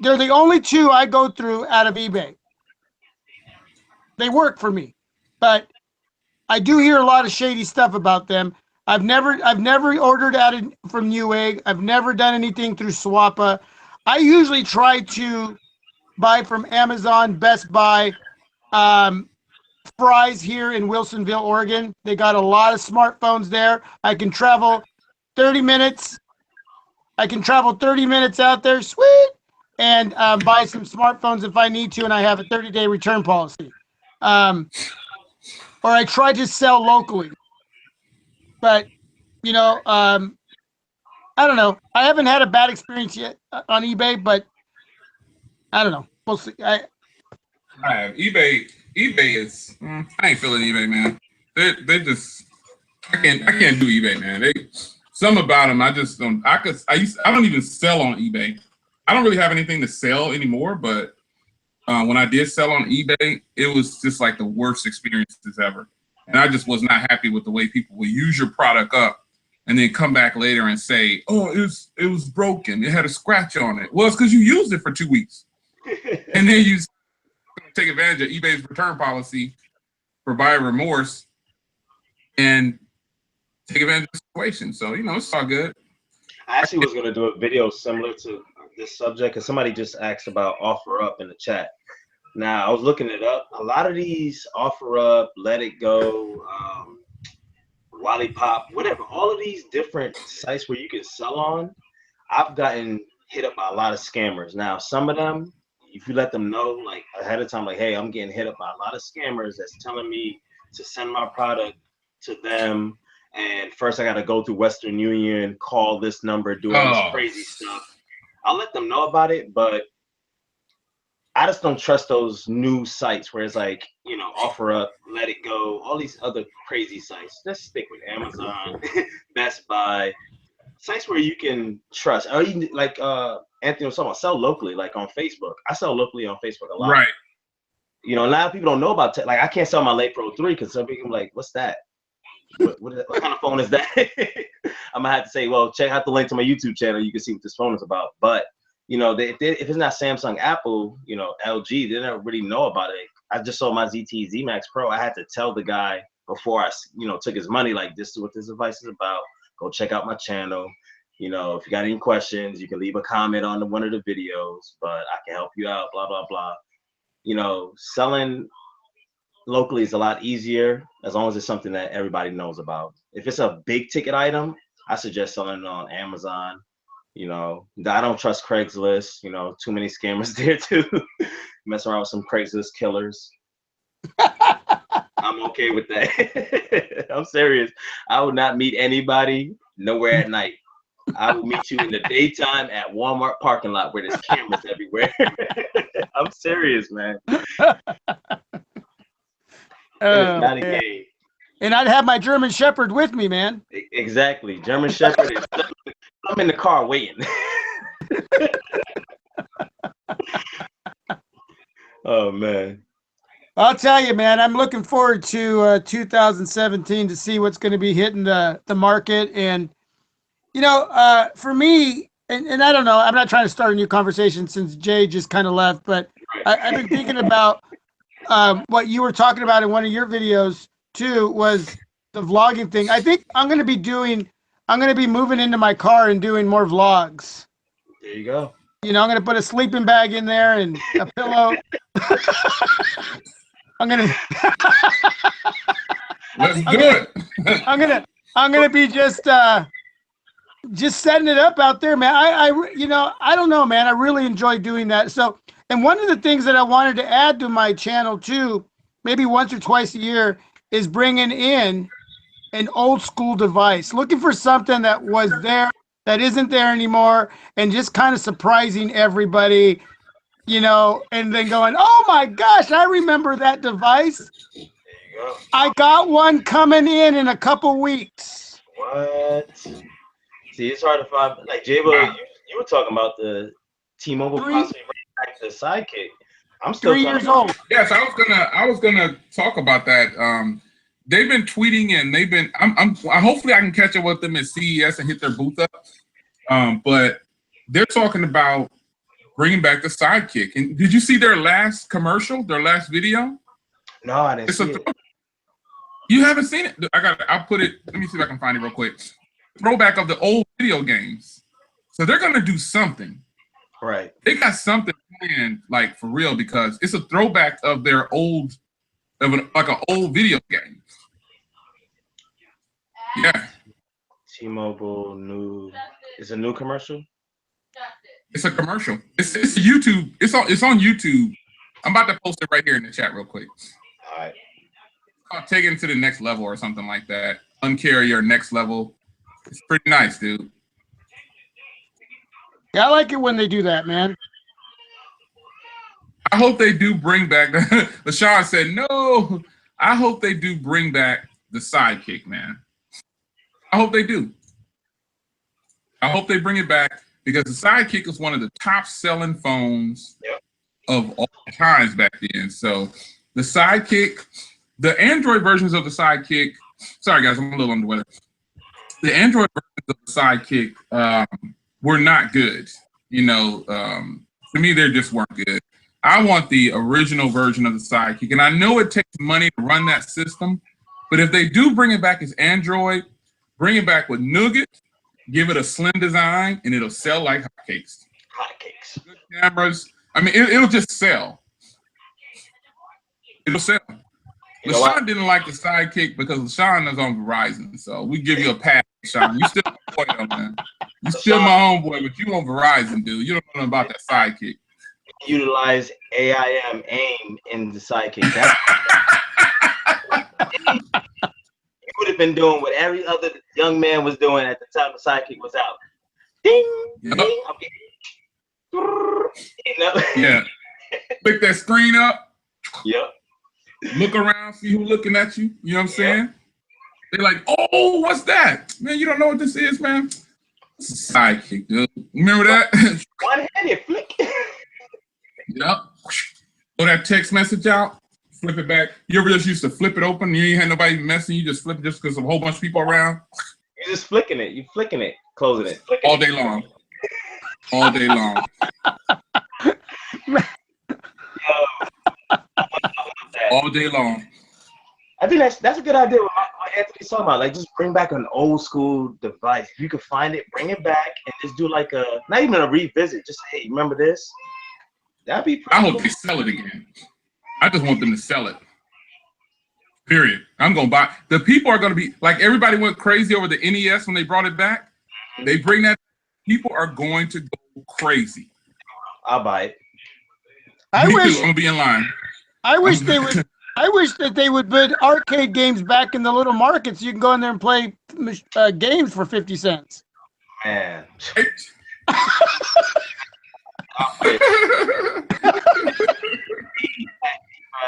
They're the only two I go through out of eBay. They work for me, but I do hear a lot of shady stuff about them. I've never ordered from Newegg. I've never done anything through Swappa. I usually try to buy from Amazon, Best Buy, Fry's here in Wilsonville, Oregon. They got a lot of smartphones there. I can travel 30 minutes. I can travel 30 minutes out there, sweet, and buy some smartphones if I need to, and I have a 30-day return policy. Or I try to sell locally. But, you know, I don't know. I haven't had a bad experience yet on eBay, but I don't know. We'll see. I have eBay. eBay is. I ain't feeling eBay, man. They just. I can't do eBay, man. Some about them. I just don't. I don't even sell on eBay. I don't really have anything to sell anymore. But when I did sell on eBay, it was just like the worst experiences ever. And I just was not happy with the way people will use your product up and then come back later and say, "Oh, it was broken. It had a scratch on it." Well, it's because you used it for 2 weeks, and then you take advantage of eBay's return policy for buyer remorse and take advantage of the situation. So, you know, it's all good. I actually was going to do a video similar to this subject because somebody just asked about OfferUp in the chat. Now, I was looking it up. A lot of these OfferUp, Let It Go, Lollipop, whatever, all of these different sites where you can sell on, I've gotten hit up by a lot of scammers. Now, some of them, if you let them know like ahead of time, like, hey, I'm getting hit up by a lot of scammers that's telling me to send my product to them. And first I got to go through Western Union, call this number, do all this crazy stuff. I'll let them know about it, but I just don't trust those new sites where it's like, you know, OfferUp, Let It Go, all these other crazy sites. Let's stick with Amazon, Best Buy, sites where you can trust. Or even like Anthony was talking about, sell locally, like on Facebook. I sell locally on Facebook a lot. Right. You know, a lot of people don't know about like I can't sell my Late Pro 3 because some people are like, what's that? What kind of phone is that? I'm gonna have to say, well, check out the link to my YouTube channel. You can see what this phone is about. But you know, if it's not Samsung, Apple, you know, LG, they don't really know about it. I just sold my ZT Z Max Pro. I had to tell the guy before I, you know, took his money, like, this is what this device is about. Go check out my channel. You know, if you got any questions, you can leave a comment on one of the videos, but I can help you out, blah, blah, blah. You know, selling locally is a lot easier as long as it's something that everybody knows about. If it's a big ticket item, I suggest selling it on Amazon. You know, I don't trust Craigslist. You know, too many scammers there too. Mess around with some Craigslist killers. I'm okay with that. I'm serious. I would not meet anybody nowhere at night. I will meet you in the daytime at Walmart parking lot where there's cameras everywhere. I'm serious, man. It's not a game. And I'd have my German Shepherd with me, man. Exactly. German Shepherd is I'm in the car waiting. Oh, man. I'll tell you, man, I'm looking forward to 2017 to see what's going to be hitting the market. And, you know, for me, and I don't know, I'm not trying to start a new conversation since Jay just kind of left, but I've been thinking about what you were talking about in one of your videos too, was the vlogging thing. I think I'm going to be moving into my car and doing more vlogs. There you go. You know, I'm going to put a sleeping bag in there and a pillow. I'm going to Let's do it. I'm going to be just setting it up out there, man. You know, I don't know, man. I really enjoy doing that. So, and one of the things that I wanted to add to my channel too, maybe once or twice a year, is bringing in an old school device, looking for something that was there, that isn't there anymore, and just kind of surprising everybody. you know, and then going, oh my gosh, I remember that device. There you go. I got one coming in a couple weeks. What? See, it's hard to find. Like Jabo, you were talking about the T-Mobile possibly bringing back the Sidekick. I'm still 3 years old. Yes, I was gonna talk about that. They've been tweeting and they've been. Hopefully I can catch up with them at CES and hit their booth up. But they're talking about bringing back the Sidekick. And did you see their last commercial? Their last video? No, I didn't see it. You haven't seen it? I'll put it. Let me see if I can find it real quick. Throwback of the old video games. So they're gonna do something. Right. They got something planned, like for real, because it's a throwback of their old, like an old video game. Yeah. T-Mobile new. It's a new commercial. It's a commercial. It's YouTube. It's on YouTube. I'm about to post it right here in the chat real quick. All right. I'll take it to the next level or something like that. Uncarrier next level. It's pretty nice, dude. Yeah, I like it when they do that, man. I hope they do bring back. LaShawn said no. I hope they do bring back the Sidekick, man. I hope they do. I hope they bring it back because the Sidekick is one of the top selling phones of all times back then. So the Sidekick, the Android versions of the Sidekick. Sorry guys, I'm a little under the weather. The Android versions of the Sidekick were not good. You know, to me, they just weren't good. I want the original version of the Sidekick, and I know it takes money to run that system, but if they do bring it back as Android, bring it back with Nougat, give it a slim design, and it'll sell like hotcakes. Hotcakes. Good cameras. I mean, it'll just sell. It'll sell. LaShawn didn't like the Sidekick because LaShawn is on Verizon, so we give you a pass, LaShawn. You still my boy, though, man. You still my homeboy, but you on Verizon, dude. You don't know about that Sidekick. Utilize AIM in the Sidekick. You would have been doing what every other young man was doing at the time the Sidekick was out. Ding, Yep. ding. You know? Yeah. Pick that screen up. Yep. Look around, see who's looking at you. You know what I'm saying? They're like, oh, what's that? Man, you don't know what this is, man? It's a Sidekick, dude. Remember that? One-handed flick. Yep. Throw that text message out, flip it back. You ever just used to flip it open? You ain't had nobody messing, you just flip it just because of a whole bunch of people around? You're just flicking it. You flicking it, closing it. All day long. All day long. All day long. I think that's a good idea what Anthony's talking about. Like, just bring back an old school device. If you could find it, bring it back, and just do like a, not even a revisit. Just, hey, remember this? That'd be pretty I hope cool. they sell it again. I just want them to sell it. Period. I'm going to buy. The people are going to be, like everybody went crazy over the NES when they brought it back. They bring that, people are going to go crazy. I'll buy it. Me too. I'm going to be in line. I wish they would. I wish that they would put arcade games back in the little markets. You can go in there and play games for 50 cents. Man.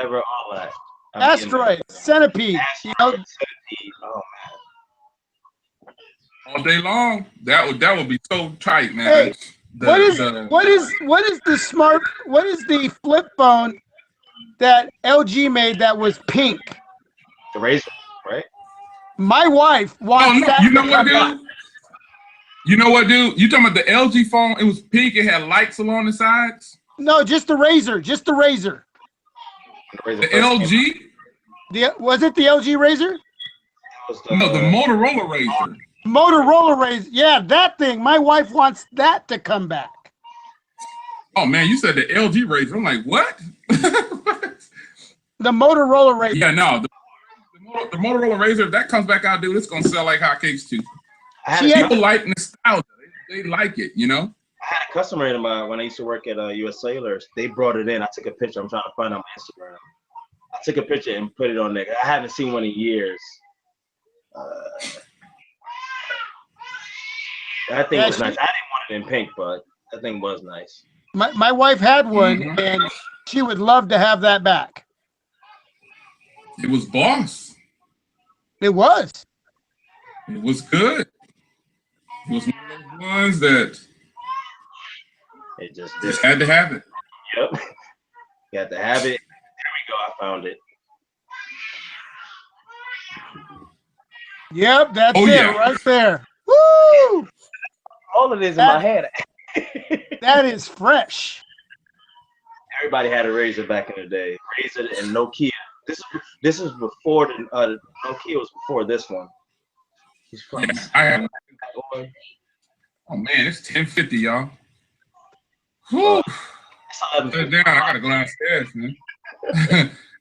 All that. Asteroid, Centipede. You know, Oh man. All day long. That would be so tight, man. Hey, what is the flip phone that LG made that was pink? The Razor, right? My wife wants that. You know what, dude? You know what, dude? You talking about the LG phone? It was pink. It had lights along the sides. No, just the Razor. Just the Razor. The LG? Was it the LG Razor? No, the Motorola Razor. Motorola Razor. Yeah, that thing. My wife wants that to come back. Oh man, you said the LG Razor. I'm like, what? The Motorola Razor. Yeah, no. The Motorola Razor, if that comes back out, dude, it's gonna sell like hotcakes too. People like nostalgia. They like it, you know. I had a customer in my when I used to work at US Cellular. They brought it in. I took a picture. I'm trying to find it on my Instagram. I took a picture and put it on there. I haven't seen one in years. That thing was nice. I didn't want it in pink, but that thing was nice. My wife had one, Mhm. and she would love to have that back. It was boss. It was. It was good. It was one of those ones that It just did. just had to have it. Yep. You had to have it. There we go. I found it. Yep, that's Oh, it yeah. right there. Woo! All of this in my head. That is fresh. Everybody had a Razor back in the day. Razor and Nokia. This is before the Nokia was before this one. He's from. Yeah, I had one. Oh man, it's 10:50, y'all. Whew. It's 11:50. Down. I gotta go downstairs, man.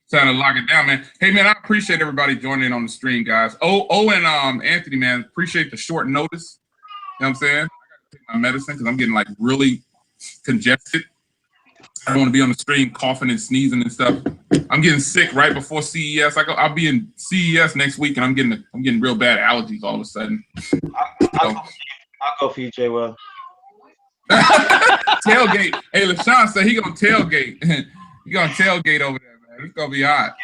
Trying to lock it down, man. Hey, man, I appreciate everybody joining in on the stream, guys. And Anthony, man, appreciate the short notice. You know what I'm saying? I gotta take my medicine because I'm getting like really congested. I don't want to be on the stream coughing and sneezing and stuff. I'm getting sick right before CES. I'll be in CES next week, and I'm getting real bad allergies all of a sudden. I'll go for you, J. Will. Tailgate. Hey, LaShawn said he gonna tailgate. He gonna tailgate over there, man. It's gonna be hot.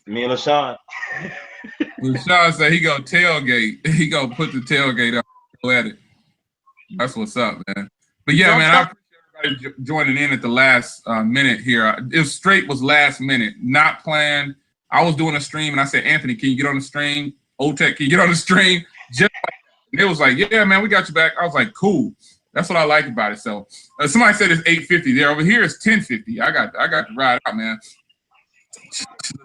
Me and LaShawn. LaShawn said he gonna tailgate. He gonna put the tailgate up. Go at it. That's what's up, man. But yeah, man, I appreciate everybody joining in at the last minute here. It was last minute, not planned. I was doing a stream, and I said, Anthony, can you get on the stream? Otech, can you get on the stream? Just like that. And it was like, yeah, man, we got you back. I was like, cool. That's what I like about it. So somebody said it's 8:50 there. Over here it's 10:50. I got to ride out, man.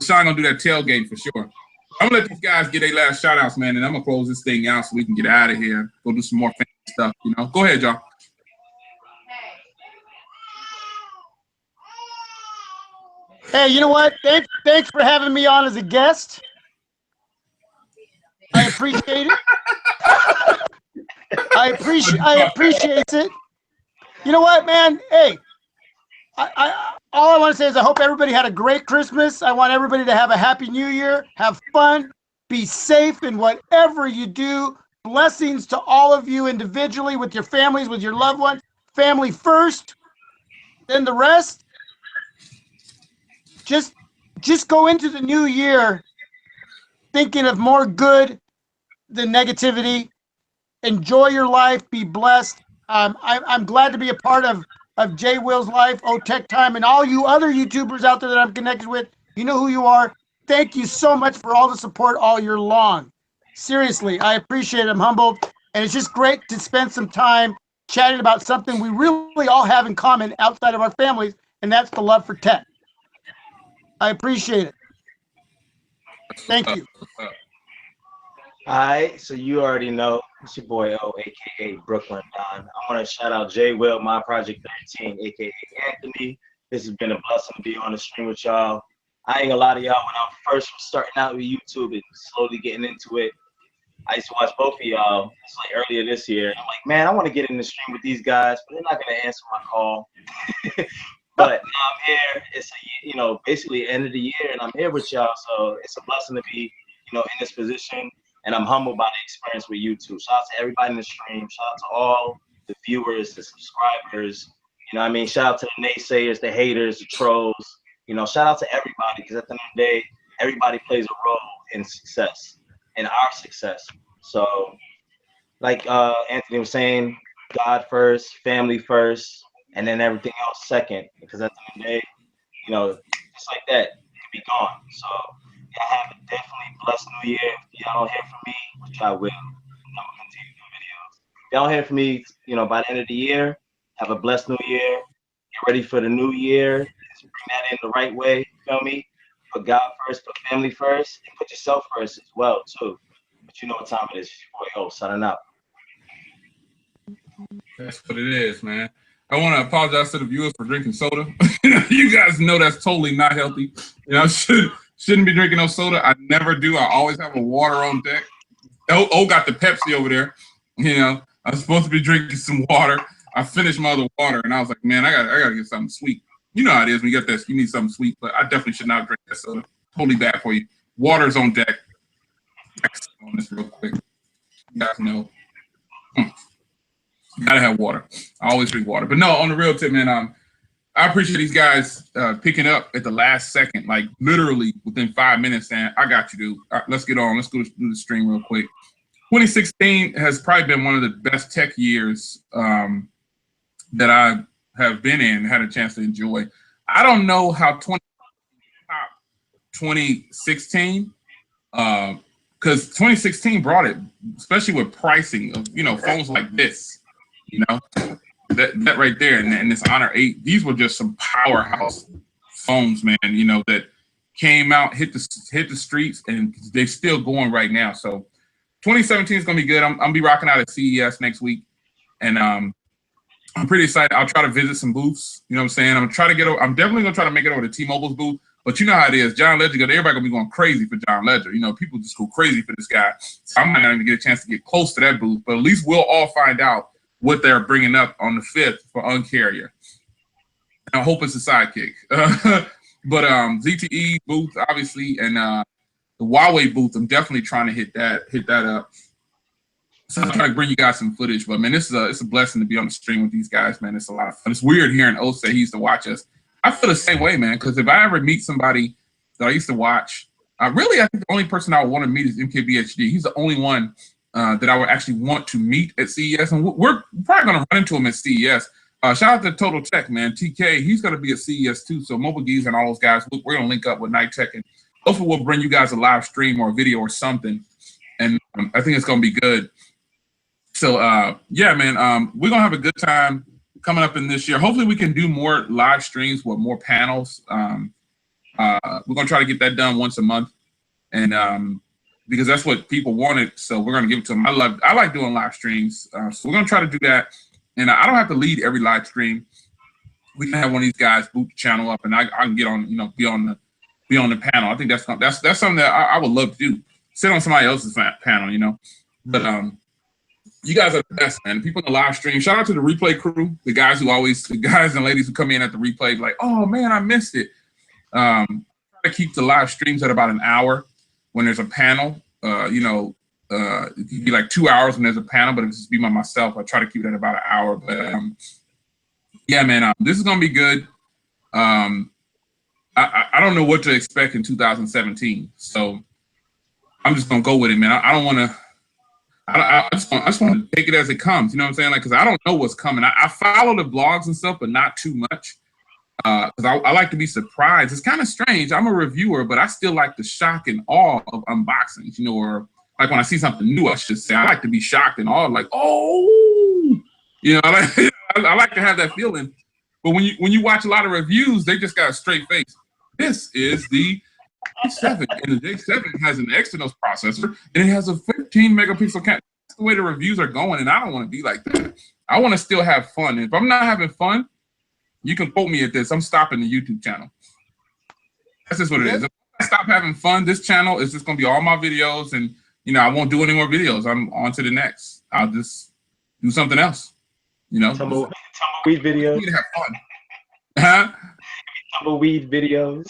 Sean gonna do that tailgate for sure. I'm gonna let these guys get their last shout outs, man, and I'm gonna close this thing out so we can get out of here. Go do some more fancy stuff, you know. Go ahead, y'all. Hey, you know what? Thanks for having me on as a guest. I appreciate it. I appreciate it. You know what, man? Hey, all I want to say is I hope everybody had a great Christmas. I want everybody to have a happy New Year. Have fun. Be safe in whatever you do. Blessings to all of you individually, with your families, with your loved ones. Family first, then the rest. Just go into the new year thinking of more good than negativity. Enjoy your life. Be blessed. I'm glad to be a part of J. Will's life, OtechTime, and all you other YouTubers out there that I'm connected with. You know who you are. Thank you so much for all the support all year long. Seriously, I appreciate it. I'm humbled. And it's just great to spend some time chatting about something we really all have in common outside of our families, and that's the love for tech. I appreciate it. Thank you. All right, so you already know it's your boy O, aka Brooklyn Don. I want to shout out J. Will, MyProject13, aka Anthony. This has been a blessing to be on the stream with y'all. I ain't gonna lie to y'all, when I first was starting out with YouTube and slowly getting into it, I used to watch both of y'all. It's like earlier this year. I'm like, man, I want to get in the stream with these guys, but they're not gonna answer my call. But now I'm here. It's basically end of the year, and I'm here with y'all. So it's a blessing to be, in this position. And I'm humbled by the experience with YouTube. Shout out to everybody in the stream. Shout out to all the viewers, the subscribers. You know what I mean? Shout out to the naysayers, the haters, the trolls. Shout out to everybody, because at the end of the day, everybody plays a role in success, in our success. So, like Anthony was saying, God first, family first, and then everything else second. Because at the end of the day, just like that, it can be gone. So, y'all have a definitely blessed new year. If y'all don't hear from me, which I will, I'm gonna continue doing videos. If y'all don't hear from me, by the end of the year, have a blessed new year. Get ready for the new year. Just bring that in the right way. You feel me? Put God first, put family first, and put yourself first as well too. But you know what time it is. Boy, signing out. That's what it is, man. I want to apologize to the viewers for drinking soda. You guys know that's totally not healthy. Shouldn't be drinking no soda. I never do. I always have a water on deck. Oh, got the Pepsi over there. I'm supposed to be drinking some water. I finished my other water, and I was like, man, I gotta get something sweet. You know how it is when you get this. You need something sweet, but I definitely should not drink that soda. Totally bad for you. Water's on deck. On this real quick. You guys know. Gotta have water. I always drink water. But no, on the real tip, man, I appreciate these guys picking up at the last second, like literally within 5 minutes. And I got you, dude. All right, let's get on. Let's go to the stream real quick. 2016 has probably been one of the best tech years that I have been in, had a chance to enjoy. I don't know how 2016, because 2016 brought it, especially with pricing of, you know, phones like this, you know, that right there, and this Honor 8, these were just some powerhouse phones, man, you know, that came out, hit the streets, and they're still going right now. So 2017 is gonna be good. I'm gonna be rocking out at CES next week, and I'm pretty excited. I'll try to visit some booths. You know what I'm saying? I'm definitely gonna try to make it over to T-Mobile's booth. But you know how it is. John Ledger, everybody gonna be going crazy for John Ledger. You know, people just go crazy for this guy. So I might not even get a chance to get close to that booth, but at least we'll all find out what they're bringing up on the 5th for Uncarrier. And I hope it's a sidekick. But ZTE booth, obviously, and the Huawei booth, I'm definitely trying to hit that up. So I'm trying to bring you guys some footage. But man, it's a blessing to be on the stream with these guys, man. It's a lot of fun. It's weird hearing O say he used to watch us. I feel the same way, man, because if I ever meet somebody that I used to watch, I think the only person I would want to meet is MKBHD. He's the only one that I would actually want to meet at CES, and we're probably going to run into him at CES. Shout out to Total Tech, man. TK, he's going to be at CES too, so Mobile Geese and all those guys, we're going to link up with Night Tech, and hopefully we'll bring you guys a live stream or a video or something, and I think it's going to be good. So, yeah, man, we're going to have a good time coming up in this year. Hopefully we can do more live streams with more panels. We're gonna try to get that done once a month, and because that's what people wanted, so we're gonna give it to them. I like doing live streams, so we're gonna try to do that. And I don't have to lead every live stream. We can have one of these guys boot the channel up, and I can get on, you know, be on the panel. I think that's something that I would love to do. Sit on somebody else's panel, you know. But you guys are the best, man. The people in the live stream. Shout out to the replay crew, the guys and ladies who come in at the replay, like, oh man, I missed it. Try to keep the live streams at about an hour when there's a panel. You know, it could be like 2 hours when there's a panel, but if it's just be by myself, I try to keep it at about an hour. But yeah, man, this is gonna be good. I don't know what to expect in 2017, so I'm just gonna go with it, man. I don't want to. I just want to take it as it comes. You know what I'm saying? Like, because I don't know what's coming. I follow the blogs and stuff, but not too much. Because I like to be surprised. It's kind of strange. I'm a reviewer, but I still like the shock and awe of unboxings. You know, or like when I see something new, I should say, I like to be shocked and awed. Like, oh, you know, I like to have that feeling. But when you watch a lot of reviews, they just got a straight face. This is the J7, and the J7 has an Exynos processor, and it has a 15 megapixel camera. That's the way the reviews are going, and I don't want to be like that. I want to still have fun. And if I'm not having fun, you can quote me at this. I'm stopping the YouTube channel. That's just what it is. If I stop having fun, this channel is just going to be all my videos, and you know, I won't do any more videos. I'm on to the next. I'll just do something else. You know, tumbleweed videos. You need to have fun, huh? Tumbleweed videos.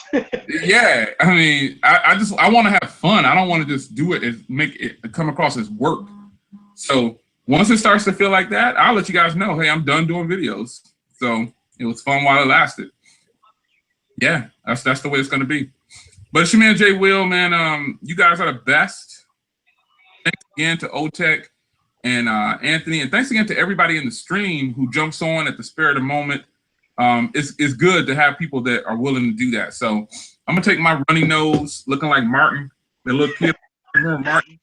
Yeah, I mean, I want to have fun. I don't want to just do it and make it come across as work. So once it starts to feel like that, I'll let you guys know, hey, I'm done doing videos. So it was fun while it lasted. Yeah, that's the way it's gonna be. But it's your man Jay Will, man. You guys are the best. Thanks again to Otech and Anthony, and thanks again to everybody in the stream who jumps on at the spur of the moment. It's good to have people that are willing to do that. So I'm gonna take my runny nose, looking like Martin, the little kid. Remember Martin?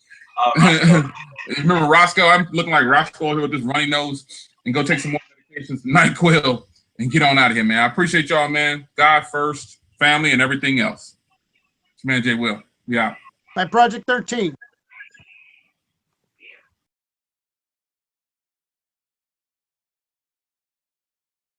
Remember Roscoe? I'm looking like Roscoe here with this runny nose, and go take some more medications, NyQuil, and get on out of here, man. I appreciate y'all, man. God first, family, and everything else. It's your man Jay Will. We out. MyProject13.